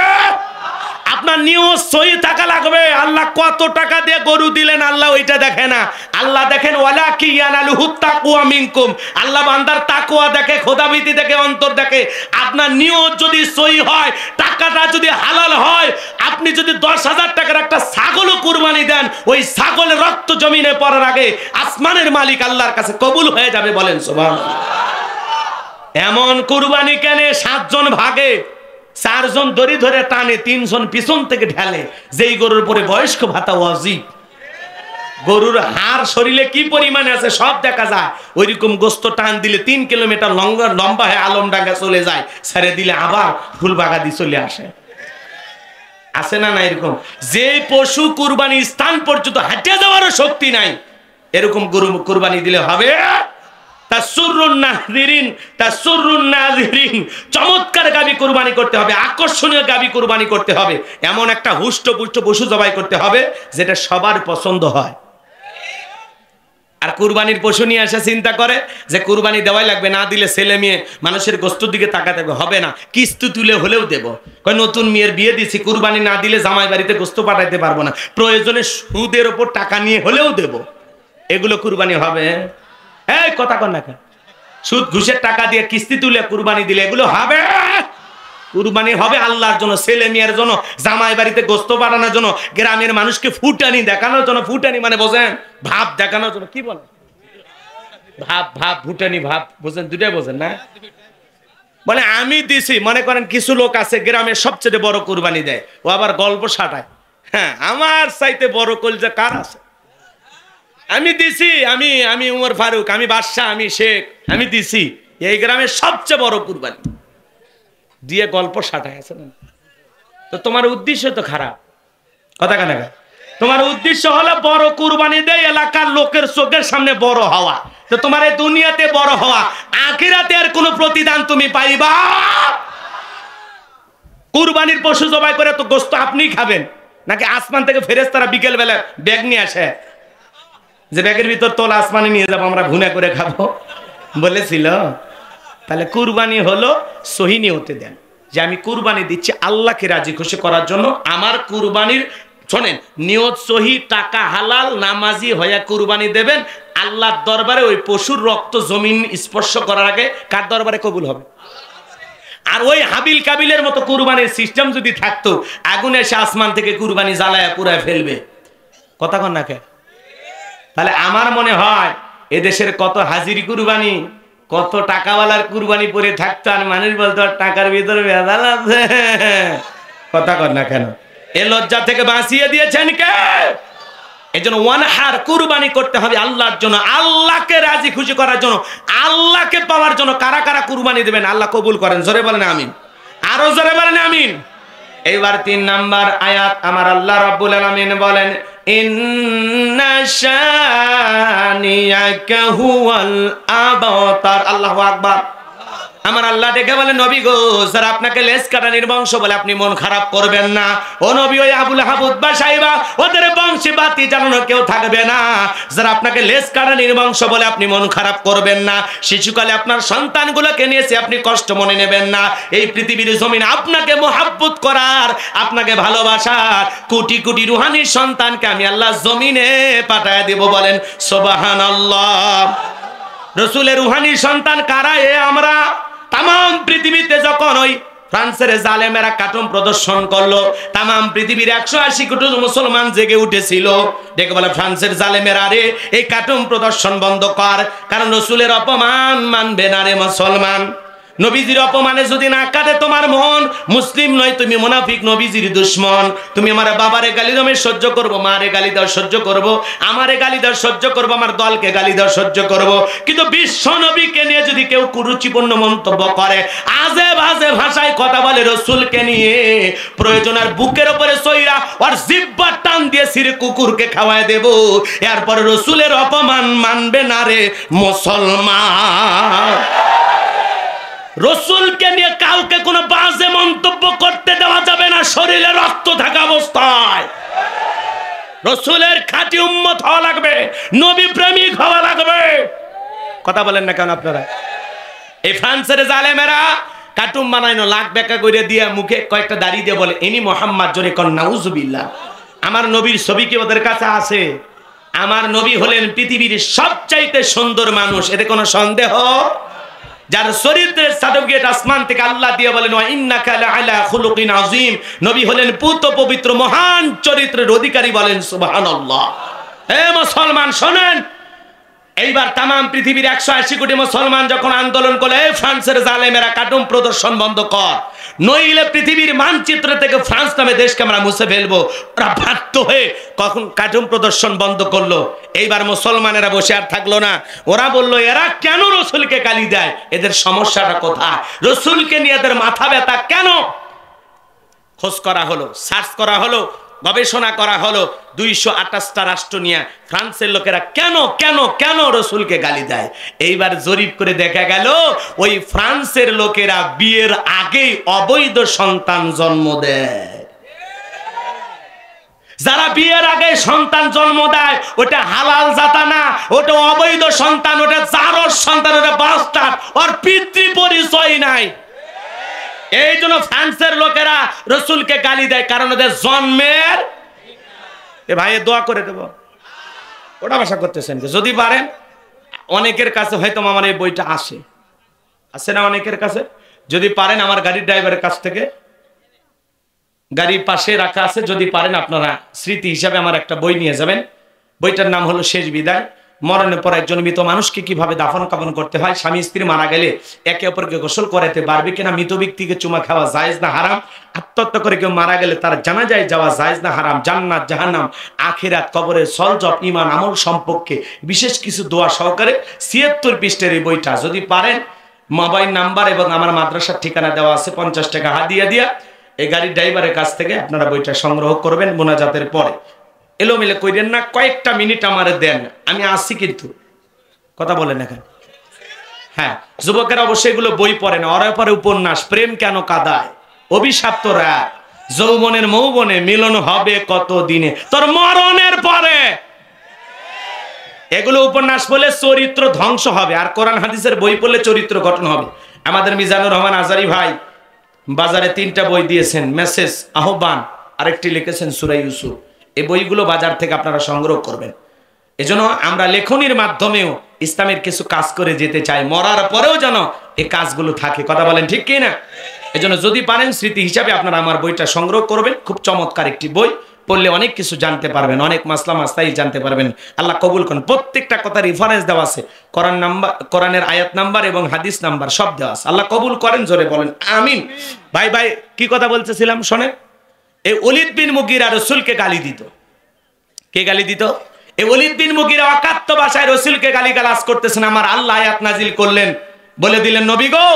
আপনার নিয়ত সহি থাকা লাগবে। আল্লাহ কত টাকা দিয়ে গরু দিলেন আল্লাহ ওইটা দেখে না, আল্লাহ দেখেন ওয়ালাকি ইয়ানালুহুত তাকওয়া মিনকুম। আল্লাহ বান্দার তাকওয়া দেখে, খোদাভীতি দেখে, অন্তর দেখে। আপনার নিয়ত যদি সহি হয়, টাকাটা যদি হালাল হয়, আপনি যদি 10,000 টাকার একটা ছাগলও কুরবানি দেন, ওই ছাগলের রক্ত জমিনে পড়ার আগে আসমানের মালিক আল্লাহর কাছে কবুল হয়ে যাবে। বলেন সুবহানাল্লাহ। এমন কুরবানি কেন 7 জন ভাগে, 4 জন দড়ি ধরে টানে, 3 জন পিছন থেকে ঢেলে। যেই গরুর পরে বয়স্ক ভাতা ওয়াজিব, গরুর হাড় শরীরে কি পরিমাণে আছে সব দেখা যায়। ওইরকম গোস্ত টান দিলে 3 কিলোমিটার লম্বা হয়ে আলমডাঙ্গা চলে যায়, ছেড়ে দিলে আবার ফুলবাগাদি চলে আসে। আছে না না এরকম? যে পশু কুরবানি স্থান পর্যন্ত হাঁটে যাওয়ারও শক্তি নাই, এরকম গরু কুরবানি দিলে হবে। চমৎকার গাবি কুরবানি করতে হবে, আকর্ষণীয় গাবি কুরবানি করতে হবে, এমন একটা হুষ্টপুষ্ট পশু জবাই করতে হবে যেটা সবার পছন্দ হয়। আর কুরবানির পশু নিয়ে আসে চিন্তা করে যে কুরবানি দেওয়াই লাগবে, না দিলে ছেলে মেয়ে মানুষের গোস্তের দিকে তাকাতে হবে না, কিস্তি তুলে হলেও দেব। কয় নতুন মেয়ের বিয়ে দিছি, কুরবানি না দিলে জামাই বাড়িতে গোস্ত পাঠাইতে পারবো না, প্রয়োজনে সুদের ওপর টাকা নিয়ে হলেও দেব। এগুলো কুরবানি হবে? এই কথা কন না, সুদ ঘুষের টাকা দিয়ে কিস্তি তুলে কুরবানি দিলে এগুলো হবে? কুরবানি হবে আল্লাহর জন্য, ছেলে মেয়ের জন্য, জামাই বাড়িতে গোস্ত পাঠানোর জন্য, গ্রামের মানুষকে ফুটানি দেখানোর জন্য। ফুটানি মানে বোঝেন? ভাব দেখানোর জন্য। কি বলে ভাব? ভাব ফুটানি ভাব বোঝেন? দুটাই বোঝেন না? বলে আমি দিছি, মনে করেন কিছু লোক আছে গ্রামের সবচেয়ে বড় কুরবানি দেয়, ও আবার গল্প সাটায়। হ্যাঁ, আমার চাইতে বড় কলজা কার আছে? আমি দিছি, আমি উমর ফারুক, আমি বাদশাহ, আমি শেখ, আমি দিছি। এই গ্রামের সবচেয়ে বড় কুরবানি দিয়ে গল্প সাটায় আছে না? তো তোমার উদ্দেশ্য তো খারাপ, কথা কেন? তোমার উদ্দেশ্য হলো বড় কুরবানি দেয় এলাকার লোকের চোখের সামনে বড় হওয়া। তো তোমার এই দুনিয়াতে বড় হওয়া, আখিরাতে এর কোনো প্রতিদান তুমি পাইবা। কুরবানির পশু জবাই করে তো গোশত আপনি খাবেন, নাকি আসমান থেকে ফেরেশতারা বিকেল বেলা ব্যাগ নিয়ে আসে, যে ব্যাগের ভিতর তোলা আসমানে নিয়ে যাবো, আমরা ভুনা করে খাবো বলেছিল? তাহলে কুরবানি হলো সহি নিয়তে দেন, যে আমি কুরবানি দিচ্ছি আল্লাহকে রাজি খুশি করার জন্য। আমার কুরবানির শোনেন নিয়ত সহি, টাকা হালাল, নামাজি হয়ে কুরবানি দেবেন। আল্লাহর দরবারে ওই পশুর রক্ত জমিন স্পর্শ করার আগে কার দরবারে কবুল হবে? আর ওই হাবিল কাবিলের মতো কুরবানির সিস্টেম যদি থাকতো, আগুন এসে আসমান থেকে কুরবানি জ্বালায় পুরায় ফেলবে, কথা কন না কে? তাহলে আমার মনে হয় এদেশের কত হাজিরি কুরবানি, কত টাকাওয়ালার কুরবানি পরে থাকতো, আর মানুষ বলতো টাকার ভিতরে ভেজাল আছে, কথা কন না কেন? এ লজ্জা থেকে বাঁচিয়ে দিয়েছেন কে? এই জন্য ওয়ানহার কুরবানি করতে হবে আল্লাহর জন্য, আল্লাহকে রাজি খুশি করার জন্য, আল্লাহকে পাওয়ার জন্য। কারা কারা কুরবানি দেবেন আল্লাহ কবুল করেন? জোরে বলেন আমিন, আরো জোরে বলেন আমিন। এইবার 3 নাম্বার আয়াত আমার আল্লাহ রাব্বুল আলামিন বলেন, ইন্না শানিয়াকা হুয়াল আবতার। আল্লাহু আকবার। আমার আল্লাহ ডেকে বলে, নবী গো, যারা আপনাকে লেজ কাটা নির্বংশ বলে আপনি মন খারাপ করবেন না। ও নবী, ওই আবুল হাবুদ বা সাইবা ওদের বংশে বাতি জ্বালানো কেউ থাকবে না। যারা আপনাকে লেজ কাটা নির্বংশ বলে আপনি মন খারাপ করবেন না। শিশুকালে আপনার সন্তানগুলোকে নিয়েছে আপনি কষ্ট মনে নেবেন না। এই পৃথিবীর জমিন আপনাকে মোহাব্বত করার, আপনাকে ভালোবাসার কোটি কোটি রুহানি সন্তানকে আমি আল্লাহ জমিনে পাঠায় দেব। বলেন সুবহানাল্লাহ। রসুলের রুহানি সন্তান কারা? আমরা। তাম পৃথিবীতে যখন ওই ফ্রান্সের জালেমেরা কার্টুন প্রদর্শন করলো, তাম পৃথিবীর 180 কোটি মুসলমান জেগে উঠেছিল। দেখে বলে, ফ্রান্সের জালেমেরা রে, এই কার্টুন প্রদর্শন বন্ধ কর, কারণ রসুলের অপমান মানবে না রে মুসলমান। নবীজির অপমানে যদি না কাটে তোমার মন, মুসলিম নয় তুমি মুনাফিক, নবীজির দুশমন। তুমি আমার বাবারে গালি দাও সহ্য করবো, মারে গালি দাও সহ্য করবো, আমারে গালি দাও সহ্য করবো, আমার দলকে গালি দাও সহ্য করবো। কিন্তু বিশ্ব নবীকে নিয়ে যদি কেউ কুরুচিপূর্ণ মন্তব্য করে, আজে বাজে ভাষায় কথা বলে রসুলকে নিয়ে, প্রয়োজন আর বুকের উপরে সইরা আর জিহ্বার টান দিয়ে সিরে কুকুরকে খাওয়ায় দেব। এরপরে রসুলের অপমান মানবে না রে মুসলমান। রসুলকে নিয়ে কাউকে কোনো বাজে মন্তব্য করতে দেওয়া যাবে না, শরীরে রক্ত থাকা অবস্থায়। রসুলের খাঁটি উম্মত হওয়া লাগবে, নবী প্রেমিক হওয়া লাগবে। কথা বলেন না কেন আপনারা? এই ফ্রান্সের জালেমেরা কার্টুন বানাইনো, লাখ বেকা করে দিয়ে মুখে কয়েকটা দাড়ি দিয়ে বলে ইনি মোহাম্মদ, জোরে কন নাউজুবিল্লাহ। আমার নবীর ছবি কি ওদের কাছে আছে? আমার নবী হলেন পৃথিবীর সবচাইতে সুন্দর মানুষ, এতে কোনো সন্দেহ? যার চরিত্রের সার্টিফিকেট আসমান থেকে আল্লাহ দিয়ে বলেন, ওয়া ইন্নাকা লাআলা খুলুকিন আযীম। নবী হলেন পুত পবিত্র মহান চরিত্রের অধিকারী। বলেন সুবহানাল্লাহ। হে মুসলমান শোনেন, এইবার তাম পৃথিবীর 180 কোটি মুসলমান যখন আন্দোলন করলে, ফ্রান্সের জালেমেরা কার্টুন প্রদর্শন বন্ধ কর, নইলে পৃথিবীর মানচিত্র থেকে ফ্রান্স নামে দেশকে আমরা মুছে ফেলবো। ওরা বাধ্য হয়ে কখন কার্টুন প্রদর্শন বন্ধ করলো। এইবার মুসলমানেরা বসে আর থাকলো না, ওরা বললো এরা কেন রসুলকে গালি দেয়, এদের সমস্যাটা কোথায়, রসুলকে নিয়ে এদের মাথা ব্যথা কেন? খোঁজ করা হলো, সার্চ করা হলো, গবেষণা করা হলো। 228টা রাষ্ট্র নিয়ে ফ্রান্সের লোকেরা কেন কেন কেন রসুলকে গালি দেয়। এইবার জরিপ করে দেখা গেল, ওই ফ্রান্সের লোকেরা বিয়ের আগেই অবৈধ সন্তান জন্ম দেয়। যারা বিয়ের আগে সন্তান জন্ম দেয় ওটা হালাল জাতা না, ওটা অবৈধ সন্তান, ওটা জারজ সন্তান, ওটা বাস্টার্ড, ওর পিতৃ পরিচয় নাই। এই জন্য ফ্রান্সের লোকেরা রসুলকে গালি দেয়, কারণ ওদের জন্মের। এ ভাই দোয়া করে দেব, ওটা ভাষা করতেছেন যদি পারেন। অনেকের কাছে হয়তো আমার এই বইটা আসে না অনেকের কাছে, যদি পারেন আমার গাড়ির ড্রাইভারের কাছ থেকে, গাড়ির পাশে রাখা আছে, যদি পারেন আপনারা স্মৃতি হিসাবে আমার একটা বই নিয়ে যাবেন। বইটার নাম হলো শেষ বিদায়। মরণের পর একজন মৃত মানুষকে কিভাবে দাফন কাফন করতে হয়, স্বামী স্ত্রী মারা গেলে একে অপরকে গোসল করাতে পারবে কিনা, মৃত ব্যক্তিকে চুমা খাওয়া জায়েজ না হারাম, আত্মহত্যা করে কেউ মারা গেলে তার জানাজায় যাওয়া জায়েজ না হারাম, জান্নাত জাহান্নাম আখিরাত কবরের সলজব ইমান আমল সম্পর্কে বিশেষ কিছু দোয়া সহকারে ৭৬ পৃষ্ঠার এই বইটা যদি পারেন, মোবাইল নাম্বার এবং আমার মাদ্রাসার ঠিকানা দেওয়া আছে, 50 টাকা হাদিয়া দিয়া এই গাড়ির ড্রাইভারের কাছ থেকে আপনারা বইটা সংগ্রহ করবেন মোনাজাতের পরে। এলোমেলে কইরেন না, কয়েকটা মিনিট আমারে দেন, আমি আসছি কিন্তু কথা বলেন এখানে। হ্যাঁ, যুবকেরা অবশ্যই এগুলো বই পড়ে না, ওরা পরে উপন্যাস, প্রেম কেন কাঁদায়, অভিশাপ্ত রাত, যৌবনের মৌবনে মিলন হবে কত দিনে, তোর মরণের পরে। এগুলো উপন্যাস বলে চরিত্র ধ্বংস হবে, আর কোরআন হাদিসের বই পড়লে চরিত্র গঠন হবে। আমাদের মিজানুর রহমান আজারি ভাই বাজারে 3টা বই দিয়েছেন, মেসেজ, আহ্বান, আরেকটি লিখেছেন সূরা ইউসুফ। এই বইগুলো বাজার থেকে আপনারা সংগ্রহ করবেন। এজন্য আমরা লেখনির মাধ্যমেও ইসলামের কিছু কাজ করে যেতে চাই, মরার পরেও যেন এই কাজগুলো থাকে, কথা বলেন ঠিক কি না? এজন্য যদি পারেন স্মৃতি হিসাবে আপনারা আমার বইটা সংগ্রহ করবেন। খুব চমৎকার একটি বই, পড়লে অনেক কিছু জানতে পারবেন, অনেক মাসলা মাসাইল জানতে পারবেন। আল্লাহ কবুল করুন। প্রত্যেকটা কথা রেফারেন্স দেওয়া আছে, কোরআন নাম্বার, কোরআনের আয়াত নাম্বার এবং হাদিস নাম্বার সব দেওয়া আছে। আল্লাহ কবুল করেন, জোরে বলেন আমিন। ভাই ভাই কি কথা বলতেছিলাম শোনেন। এই ওলীদ বিন মুগীরা রাসূলকে গালি দিত। কে গালি দিত? এই ওলীদ বিন মুগীরা অকাত্য ভাষায় রাসূলকে গালিগালাজ করতেছেন। আমার আল্লাহ আয়াত নাজিল করলেন, বলে দিলেন নবী গো,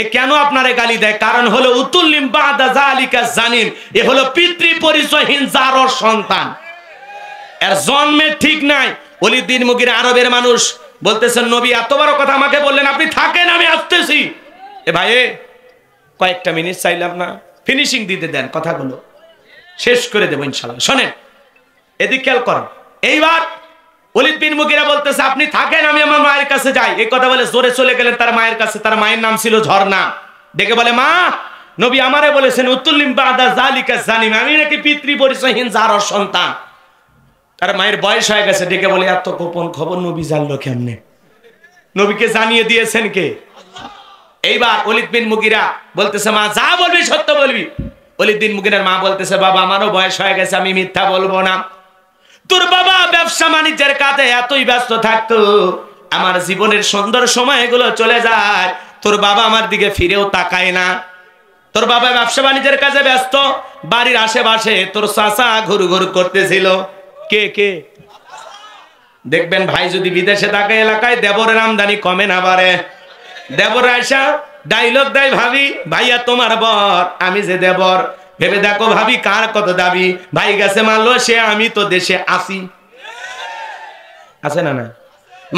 এ কেন আপনারে গালি দেয়? কারণ হলো উতুল্লিম বাদা যালিকা জানিম, এ হলো পিতৃ পরিচয়হীন জারর সন্তান, এর জন্মের ঠিক নাই। ওলীদ বিন মুগীরা আরবের মানুষ, বলতেছেন নবী এত বড় কথা আমাকে বললেন, আপনি থাকেন আমি আসতেছি। এ ভাই কয়েকটা মিনিট চাইলাম না, ফিনিশিং দিতে দেন, কথাগুলো শেষ করে দেবো ইনশাআল্লাহ। শোনেন, এদিক খেয়াল করেন। এইবার ওলীদ বিন মুগীরা বলতেছে আপনি থাকেন আমি আমার মায়ের কাছে যাই। এই কথা বলে জোরে চলে গেলেন তার মায়ের কাছে। তার মায়ের নাম ছিল ঝর্ণা। ডেকে বলে, মা, নবী আমারে বলেছেন উতুল্লিম বাদা যালিকা জানিম, আমি নাকি পিতৃ পরিচয়হীন জারর সন্তান। তার মায়ের বয়স হয়ে গেছে। ডেকে বলে, এত গোপন খবর নবী জানলো কেমনে? নবীকে জানিয়ে দিয়েছেন কে? এইবার ওলীদ বিন মুগীরা বলতেছে, মা যা বলবি সত্য বলবি। ওলীদ বিন মুগীরার মা বলতেছে, বাবা আমারও বয়স হয়ে গেছে, আমি মিথ্যা বলবো না। তোর বাবা ব্যবসা বাণিজ্যের কাজে এতই ব্যস্ত থাকতো, আমার জীবনের সুন্দর সময়গুলো চলে যায়, তোর বাবা আমার দিকে ফিরেও তাকায় না। তোর বাবা ব্যবসা বাণিজ্যের কাজে ব্যস্ত, বাড়ির আশেপাশে তোর চাচা ঘুরু ঘুরু করতেছিল। কে কে? দেখবেন ভাই যদি বিদেশে থাকে, এলাকায় দেবরের আমদানি কমে না বাড়ে। দেবর আয়সা ডায়লগ দেয়, ভাবি ভাইয়া তোমার বর, আমি যে দেবর, ভেবে দেখো ভাবি কার কত দাবি। ভাই গেছে মালয়েশিয়া, আমি তো দেশে আসি। আছে না? না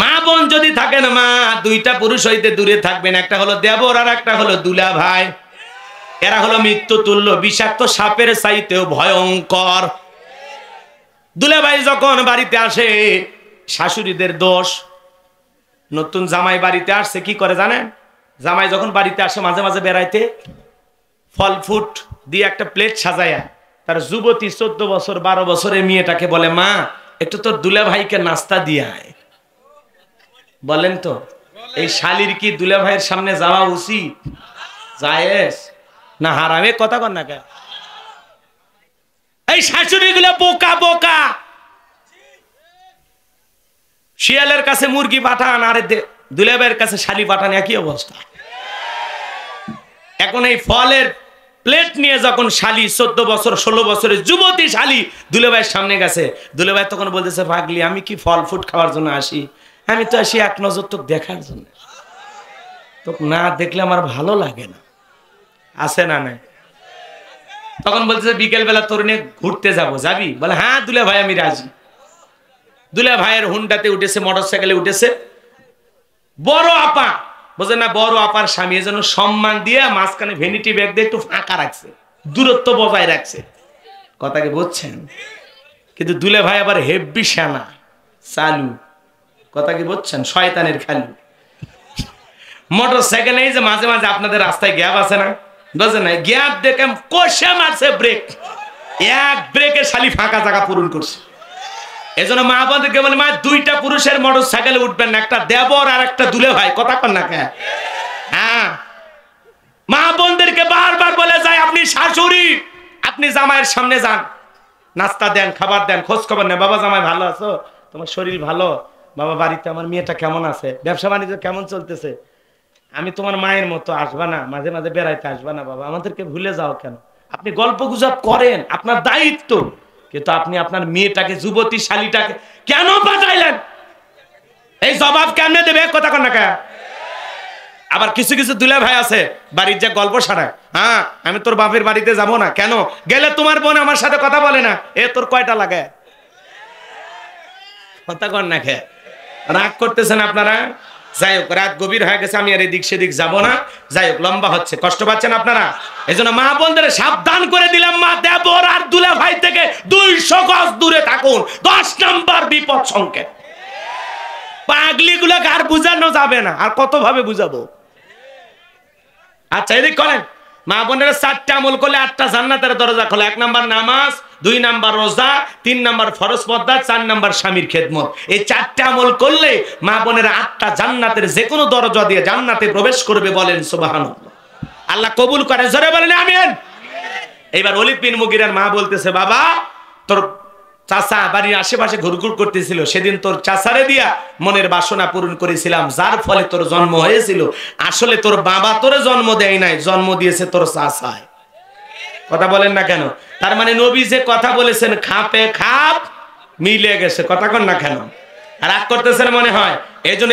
মা বোন যদি থাকেন, মা 2টা পুরুষ হইতে দূরে থাকবেন, একটা হলো দেবর আর একটা হলো দুলা ভাই। এরা হলো মৃত্যু তুল্য, বিষাক্ত সাপের চাইতেও ভয়ঙ্কর। দুলা ভাই যখন বাড়িতে আসে, শাশুড়িদের দোষ। নতুন জামাই বাড়িতে আসছে, কি করে জানেন? জামাই যখন বাড়িতে আসে মাঝে মাঝে বেড়াইতে, ফল ফুট দিয়ে একটা প্লেট সাজায়া তার যুবতী 14 বছর 12 বছরের মেয়েটাকে বলে, মা একটু তোর দুলা ভাইকে নাস্তা দিয়ে আয়। বলেন তো এই শালির কি দুলা ভাইয়ের সামনে যাওয়া উচিত? জায়েজ না হারাম? এ কথা কন না কেন? এই শাশুড়ি গুলো বোকা বোকা। শিয়ালের কাছে মুরগি পাঠান, আর দুলা ভাইয়ের কাছে শালি পাঠান, একই অবস্থা। এখন এই ফলের প্লেট নিয়ে যখন শালি 14 বছর 16 বছরের যুবতী শালি দুলাভাইয়ের সামনে গেছে, দুলাভাই তখন বলতেছে, পাগলি আমি কি ফল ফুট খাওয়ার জন্য আসি? আমি তো আসি এক নজর তোকে দেখার জন্য, তোকে না দেখলে আমার ভালো লাগে না। আছে না? নাই? তখন বলতেছে বিকেল বেলা তোর নিয়ে ঘুরতে যাবো, যাবি? বলে হ্যাঁ দুলাভাই আমি রাজি। দুলাভাইয়ের হুন্ডাতে উঠেছে, মোটরসাইকেলে উঠেছে। বড় আপা, বুঝলেন না, বড় আপার স্বামী, এজন্য সম্মান দিয়ে মাঝখানে ভ্যানিটি ব্যাগ দিয়ে একটু ফাঁকা রাখছে, দূরত্ব বজায় রাখছে। কথাকে বুঝছেন? কিন্তু দুলে ভাই আবার হেব্বি সেনা চালু। কথা কি বুঝছেন? শয়তানের খালু। মোটর সাইকেল এই যে মাঝে মাঝে আপনাদের রাস্তায় গ্যাপ আছে না, বুঝলেন না, গ্যাপ দেখে কষে মারছে ব্রেক, এক ব্রেকে শালি ফাঁকা জায়গা পূরণ করছে। এজন্য মা বোনদেরকে বলে, মা 2টা পুরুষের মোটর সাইকেলে উঠবেন না, একটা দেবর আর একটা দুলে ভাই। কথা কন না কেন? হ্যাঁ, মা বোনদেরকে বারবার বলে যায়, আপনি শাশুড়ি, আপনি জামাইয়ের সামনে যান, নাস্তা দেন, খাবার দেন, খোঁজ খবর নেন, বাবা জামাই ভালো আছো, তোমার শরীর ভালো, বাবা বাড়িতে আমার মেয়েটা কেমন আছে, ব্যবসা বাণিজ্য কেমন চলতেছে, আমি তোমার মায়ের মতো, আসবা না মাঝে মাঝে বেড়াইতে, আসবা না বাবা, আমাদেরকে ভুলে যাও কেন? আপনি গল্প গুজব করেন, আপনার দায়িত্ব, কিন্তু আপনি আপনার মেয়েটাকে, যুবতী শালীটাকে কেন পাঠাইলেন? এই জবাব কেন দেবে? কথা কন না কে? আবার কিছু কিছু দুলা ভাই আছে বাড়ির যে গল্প সারায়, হ্যাঁ আমি তোর বাপের বাড়িতে যাব না, কেন? গেলে তোমার বোন আমার সাথে কথা বলে না। এ তোর কয়টা লাগে? কথা কন না কে? রাগ করতেছেন আপনারা? যাই হোক, রাত গভীর হয়ে গেছে, আমি আর এদিক সেদিক যাবো না। যাই হোক, লম্বা হচ্ছে, কষ্ট পাচ্ছেন আপনারা, এই জন্য মা বোনদের সাবধান করে দিলাম, মা দেবর আর দুলা ভাই থেকে 200 গজ দূরে থাকুন। 10 নম্বর বিপদ সংকেত। পাগলি গুলোকে আর বুঝানো যাবে না, আর কত ভাবে বুঝাবো? আচ্ছা এদিক করেন, মা বোনের 4টা আমল করলে 8টা জান্নাতের দরজা খোলা। 1 নাম্বার নামাজ, 2 নাম্বার রোজা, 3 নাম্বার ফরজ পর্দা, 4 নাম্বার স্বামীর খেদমত। এই 4টা আমল করলে মা বোনের 8টা জান্নাতের যে কোনো দরজা দিয়ে জান্নাতে প্রবেশ করবে। বলেন সুবহানাল্লাহ। আল্লাহ কবুল করে, জোরে বলেন আমিন। এইবার ওলীদ বিন মুগীরার মা বলতেছে, বাবা তোর চাচা বাড়ির আশেপাশে ঘুরঘুর করতেছিল, সেদিন তোর চাচারে দিয়া মনের বাসনা পূরণ করেছিলাম, যার ফলে তোর জন্ম হয়েছিল। আসলে তোর বাবা তোরে জন্ম দেয় নাই, জন্ম দিয়েছে তোর চাচায়। কথা বলেন না কেন? তার মানে নবী যে কথা বলেছেন খাপে খাপ মিলে গেছে। কথা কন না কেন? রাগ করতেছেন মনে হয়? এই জন্য